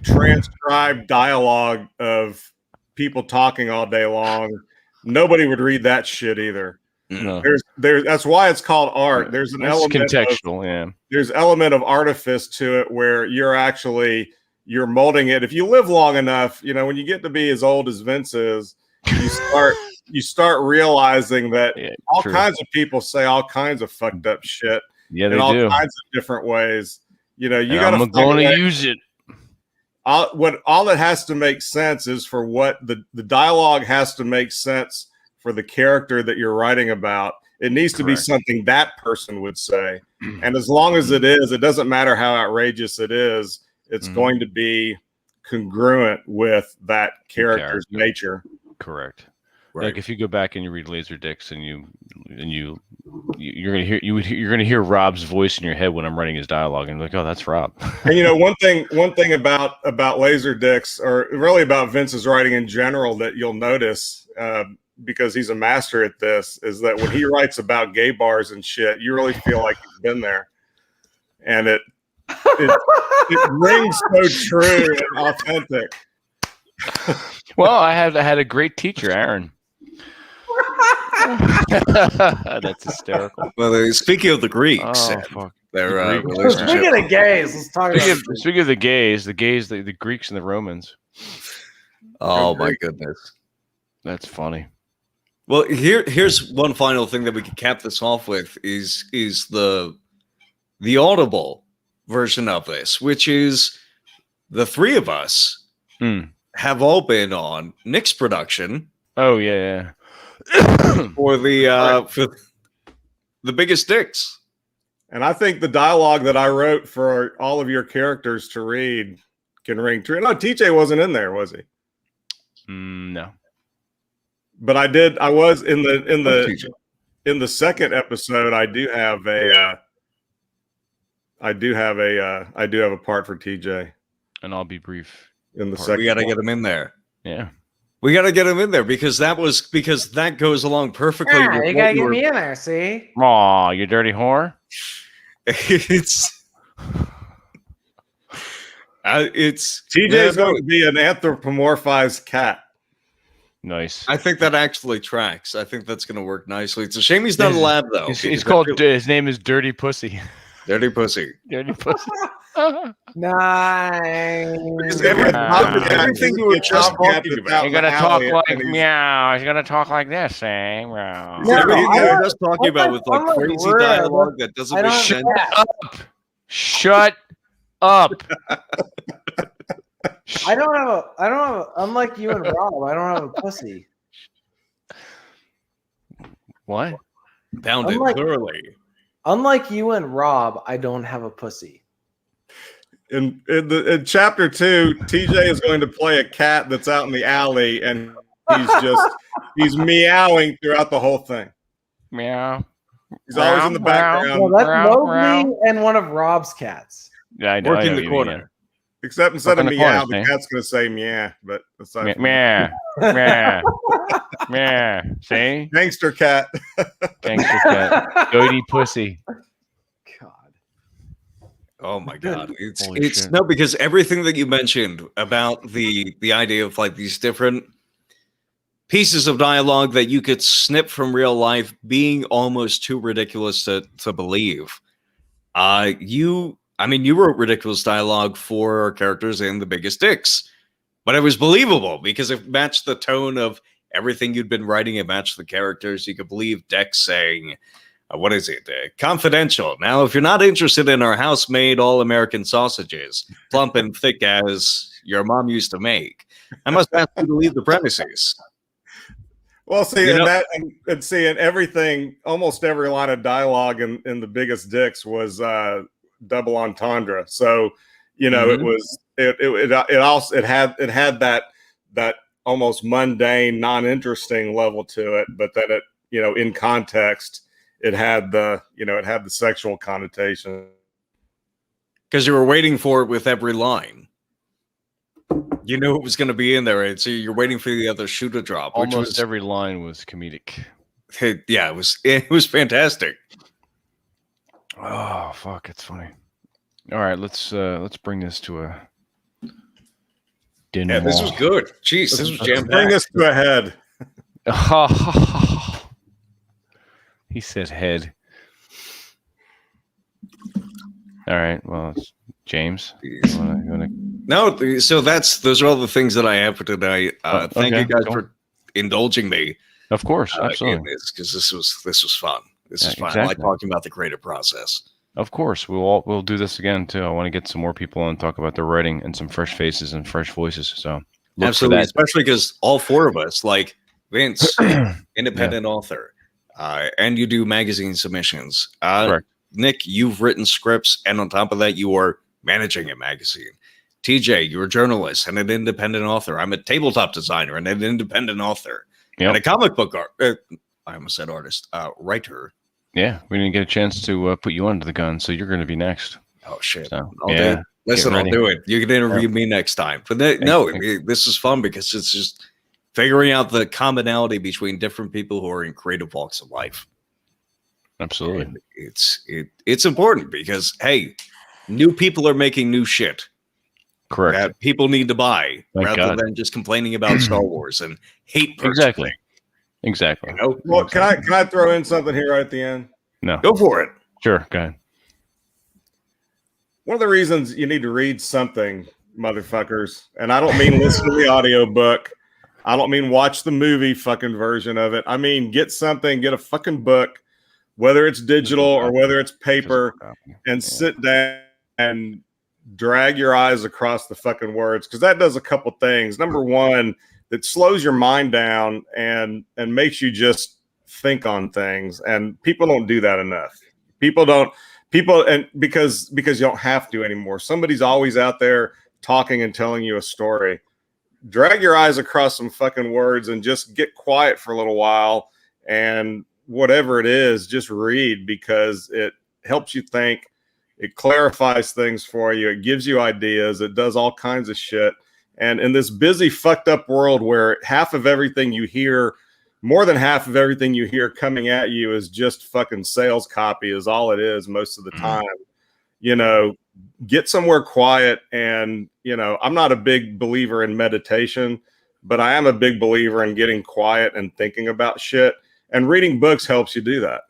transcribe dialogue of people talking all day long, nobody would read that shit either. No. There's that's why it's called art. There's an That's element contextual. Yeah. there's element of artifice to it where you're molding it. If you live long enough, when you get to be as old as Vince is, you start realizing that Yeah, all true. kinds of people say all kinds of fucked up shit Yeah, in they all do. kinds of different ways. You And got I'm going to use it. all that has to make sense is for what the dialogue has to make sense for the character that you're writing about. It needs to be Correct. something that person would say. And as long as it is, it doesn't matter how outrageous it is, it's Mhm. going to be congruent with that character's character. nature. Correct. Right. Like if you go back and you read Laser Dicks and you're gonna hear Rob's voice in your head when I'm writing his dialogue and you're like, oh, that's Rob. And one thing about Laser Dicks, or really about Vince's writing in general, that you'll notice because he's a master at this, is that when he writes about gay bars and shit, you really feel like he's been there, and it rings so true and authentic. Well, I had a great teacher, Aaron. That's hysterical. Well, speaking of the Greeks, Oh fuck. their The Greeks. relationship. Speaking of gays, let's talk about Speaking of the gays, the Greeks and the Romans. Oh my goodness. That's funny. Well, here's one final thing that we can cap this off with is the audible version of this, which is the three of us have all been on Nick's production Oh yeah. for the biggest dicks. And I think the dialogue that I wrote for all of your characters to read can ring true. No, TJ wasn't in there, was he? No. But I did. I was in the second episode. I do have a part for TJ And I'll be brief. in the We second. We got to one. get him in there. Yeah. We got to get him in there because that goes along perfectly. Yeah, with you what gotta you get were- me in there, see? Aw, you dirty whore. It's It's TJ is going to be an anthropomorphized cat. Nice. I think that actually tracks. I think that's going to work nicely. It's a shame he's not allowed though. He's called. His name is Dirty Pussy. Dirty Pussy. Dirty Pussy. Nice. Everything you were just talking about. You're gonna talk like meow. He's gonna talk like this, eh? Meow. No, Everything you I- were just talking about with like I'm like crazy Red. dialogue that doesn't I make don't- sense. Shut up. I don't have. Unlike you and Rob, I don't have a pussy. What? Pound it I'm like- thoroughly. Unlike you and Rob, I don't have a pussy. In chapter 2, TJ is going to play a cat that's out in the alley, and he's meowing throughout the whole thing. Meow. He's always in the background, Well, that's Meow, Mowgli and one of Rob's cats. Yeah, I know. Working I know the what you corner. mean. except instead of Work in the meow, corners, the man. cat's going to say meow. But aside from Meow. Meow. Meow. See? gangster cat. Gangster cat. Dirty pussy. God. Oh my god. It's Holy shit. no, because everything that you mentioned about the idea of like these different pieces of dialogue that you could snip from real life being almost too ridiculous to believe. You wrote ridiculous dialogue for our characters in The Biggest Dicks, but it was believable because it matched the tone of everything you'd been writing. It matched the characters. You could believe Dex saying, what is it? Confidential. Now, if you're not interested in our house-made all-American sausages, plump and thick as your mom used to make, I must ask you to leave the premises. Well, see, You and know- that, and see, and everything, almost every line of dialogue in The Biggest Dicks was double entendre. So, you know, Mhm. it had that almost mundane, non-interesting level to it, but then it, you know, in context, it had the sexual connotation. Because you were waiting for it with every line. You knew it was going to be in there, right? So you're waiting for the other shoe to drop. Which Almost was, every line was comedic. yeah, it was fantastic. Oh fuck, it's funny. All right, let's bring this to a Yeah, this was good. Jeez, this was jam Bring packed. us to a head. He said head. All right, well, it's James. You wanna... No, so those are all the things that I have for tonight. Thank okay, you guys cool. for indulging me Of course, in absolutely. this, because this was fun. This Yeah, is fun. I like exactly. talking about the creative process. Of course, we'll do this again too. I want to get some more people on and talk about their writing and some fresh faces and fresh voices. So look Absolutely, for that. especially because all four of us, like Vince, independent author, and you do magazine submissions. Correct. Nick, you've written scripts, and on top of that, you are managing a magazine. TJ, you're a journalist and an independent author. I'm a tabletop designer and an independent author, Yep. and a comic book I almost said artist, writer. Yeah, we didn't get a chance to put you under the gun, so you're going to be next. Oh shit! So, I'll yeah, do it. Listen, I'll ready. do it. You can interview me next time. But this is fun because it's just figuring out the commonality between different people who are in creative walks of life. Absolutely. And it's important because hey, new people are making new shit Correct. that people need to buy Thank rather God. than just complaining about Star Wars and hate purchasing. Exactly. Exactly. You know? Well, can I throw in something here right at the end? No. Go for it. Sure. Go ahead. One of the reasons you need to read something, motherfuckers, and I don't mean listen to the audiobook. I don't mean watch the movie fucking version of it. I mean get something, get a fucking book, whether it's digital or whether it's paper, and sit down and drag your eyes across the fucking words, because that does a couple things. Number one, it slows your mind down and makes you just think on things, and people don't do that enough. And because you don't have to anymore. Somebody's always out there talking and telling you a story. Drag your eyes across some fucking words and just get quiet for a little while, and whatever it is, just read, because it helps you think. It clarifies things for you. It gives you ideas. It does all kinds of shit. And in this busy, fucked up world where more than half of everything you hear coming at you is just fucking sales copy, is all it is most of the time. you know, get somewhere quiet. And, you know, I'm not a big believer in meditation, but I am a big believer in getting quiet and thinking about shit. And reading books helps you do that.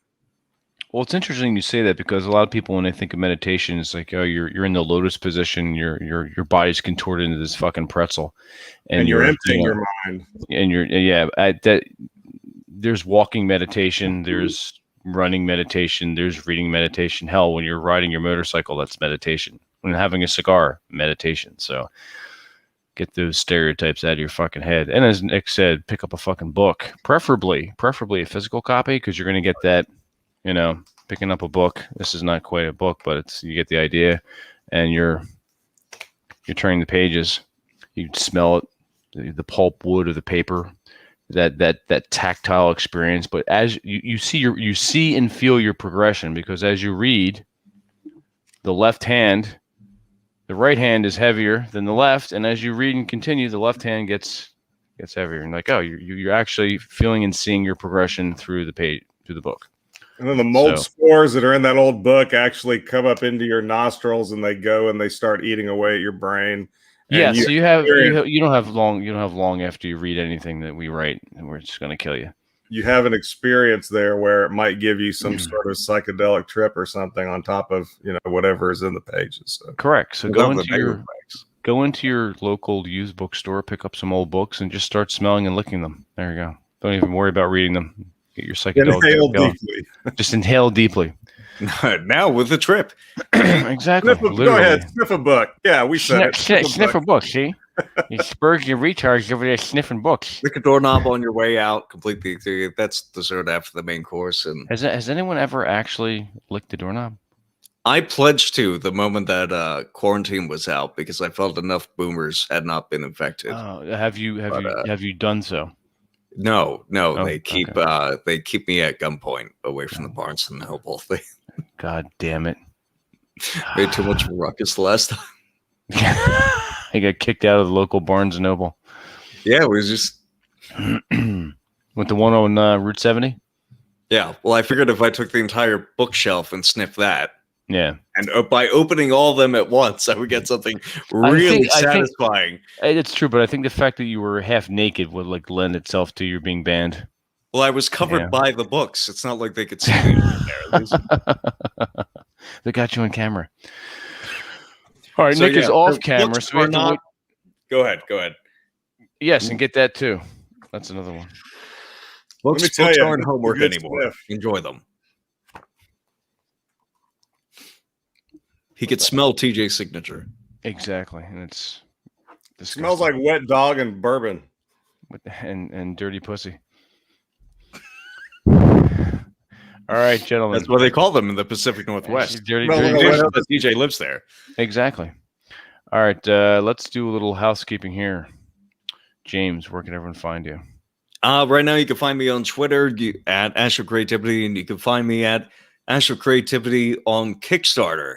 Well, it's interesting you say that because a lot of people, when they think of meditation, it's like, oh, you're in the lotus position, your body's contorted into this fucking pretzel, And you're emptying your mind. And there's walking meditation, there's running meditation, there's reading meditation. Hell, when you're riding your motorcycle, that's meditation. When having a cigar, meditation. So get those stereotypes out of your fucking head. And as Nick said, pick up a fucking book, preferably a physical copy, because you're going to get that. You know, picking up a book. This is not quite a book, but you get the idea, and you're turning the pages. You smell it, the pulp wood of the paper, that tactile experience. But as you see and feel your progression, because as you read, the right hand is heavier than the left, and as you read and continue, the left hand gets heavier. And like, oh, you're actually feeling and seeing your progression through the page, through the book. And then the mold spores that are in that old book actually come up into your nostrils, and they go and they start eating away at your brain. Yeah, so you don't have long after you read anything that we write, and we're just going to kill you. You have an experience there where it might give you some sort of psychedelic trip or something on top of, you know, whatever is in the pages. So. Correct. So go into your local used bookstore, pick up some old books, and just start smelling and licking them. There you go. Don't even worry about reading them. Get your psychedelic. Inhale deeply. Just inhale deeply. Now with the trip. Exactly. Go ahead, sniff a book. Yeah, we said sniff a book. See, you spurge your retards over there sniffing books. Lick a doorknob on your way out. Complete the. That's dessert after the main course. And has anyone ever actually licked the doorknob? I pledged to the moment that quarantine was out because I felt enough boomers had not been infected. Have you done so? No. They keep me at gunpoint away from the Barnes and Noble thing. God damn it! Made too much of a ruckus the last time. I got kicked out of the local Barnes and Noble. Yeah, it was just with the one on Route 70. Yeah, well, I figured if I took the entire bookshelf and sniffed that, yeah, and by opening all of them at once, I would get something really satisfying. It's true, but I think the fact that you were half naked would like lend itself to your being banned. Well, I was covered by the books. It's not like they could see me in there. They got you on camera. All right, so, Nick is off camera, so we have to wait. Go ahead. Yes, and get that too. That's another one. Books aren't homework anymore. Enjoy them. He could smell TJ's signature. Exactly, and it's disgusting. Smells like wet dog and bourbon, and dirty pussy. All right, gentlemen. That's what they call them in the Pacific Northwest. Dirty. TJ lives there. Exactly. All right, let's do a little housekeeping here. James, where can everyone find you? Right now, you can find me on Twitter at Astro Creativity, and you can find me at Astro Creativity on Kickstarter.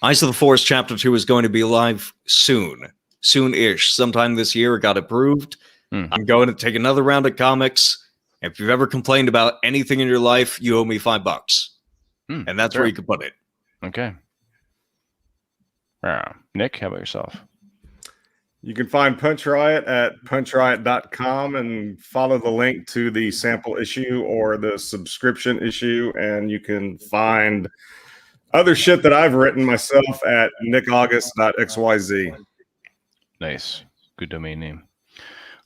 Eyes of the Forest Chapter 2 is going to be live soon-ish. Sometime this year, it got approved. I'm going to take another round of comics. If you've ever complained about anything in your life, you owe me $5. And that's where you can put it. Okay. Nick, how about yourself? You can find Punch Riot at punchriot.com and follow the link to the sample issue or the subscription issue. And you can find other shit that I've written myself at nickaugust.xyz. Nice. Good domain name.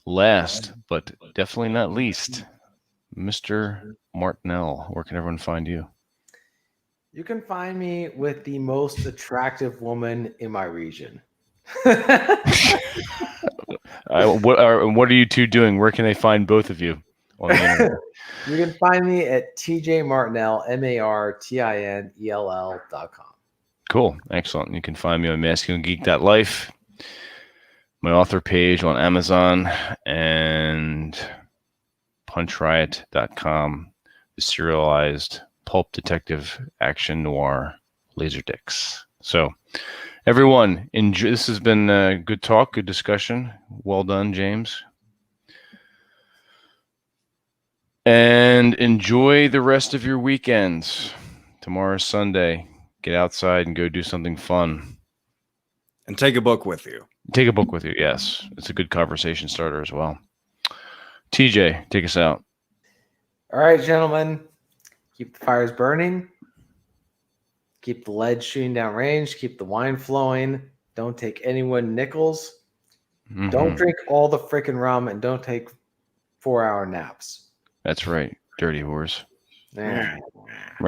Last, but definitely not least, Mr. Martinell. Where can everyone find you? You can find me with the most attractive woman in my region. What are you two doing? Where can they find both of you on the internet? You can find me at TJ Martinell, MartinEll.com. Cool. Excellent. You can find me on masculinegeek.life, my author page on Amazon, and punchriot.com, the serialized pulp detective action noir laser dicks. So everyone, enjoy. This has been a good talk, good discussion. Well done, James. And enjoy the rest of your weekends. Tomorrow's Sunday. Get outside and go do something fun. And take a book with you. Take a book with you. Yes, it's a good conversation starter as well. TJ, take us out. All right, gentlemen. Keep the fires burning. Keep the lead shooting down range. Keep the wine flowing. Don't take anyone nickels. Mhm. Don't drink all the freaking rum, and don't take 4-hour naps. That's right. Dirty whores. Yeah.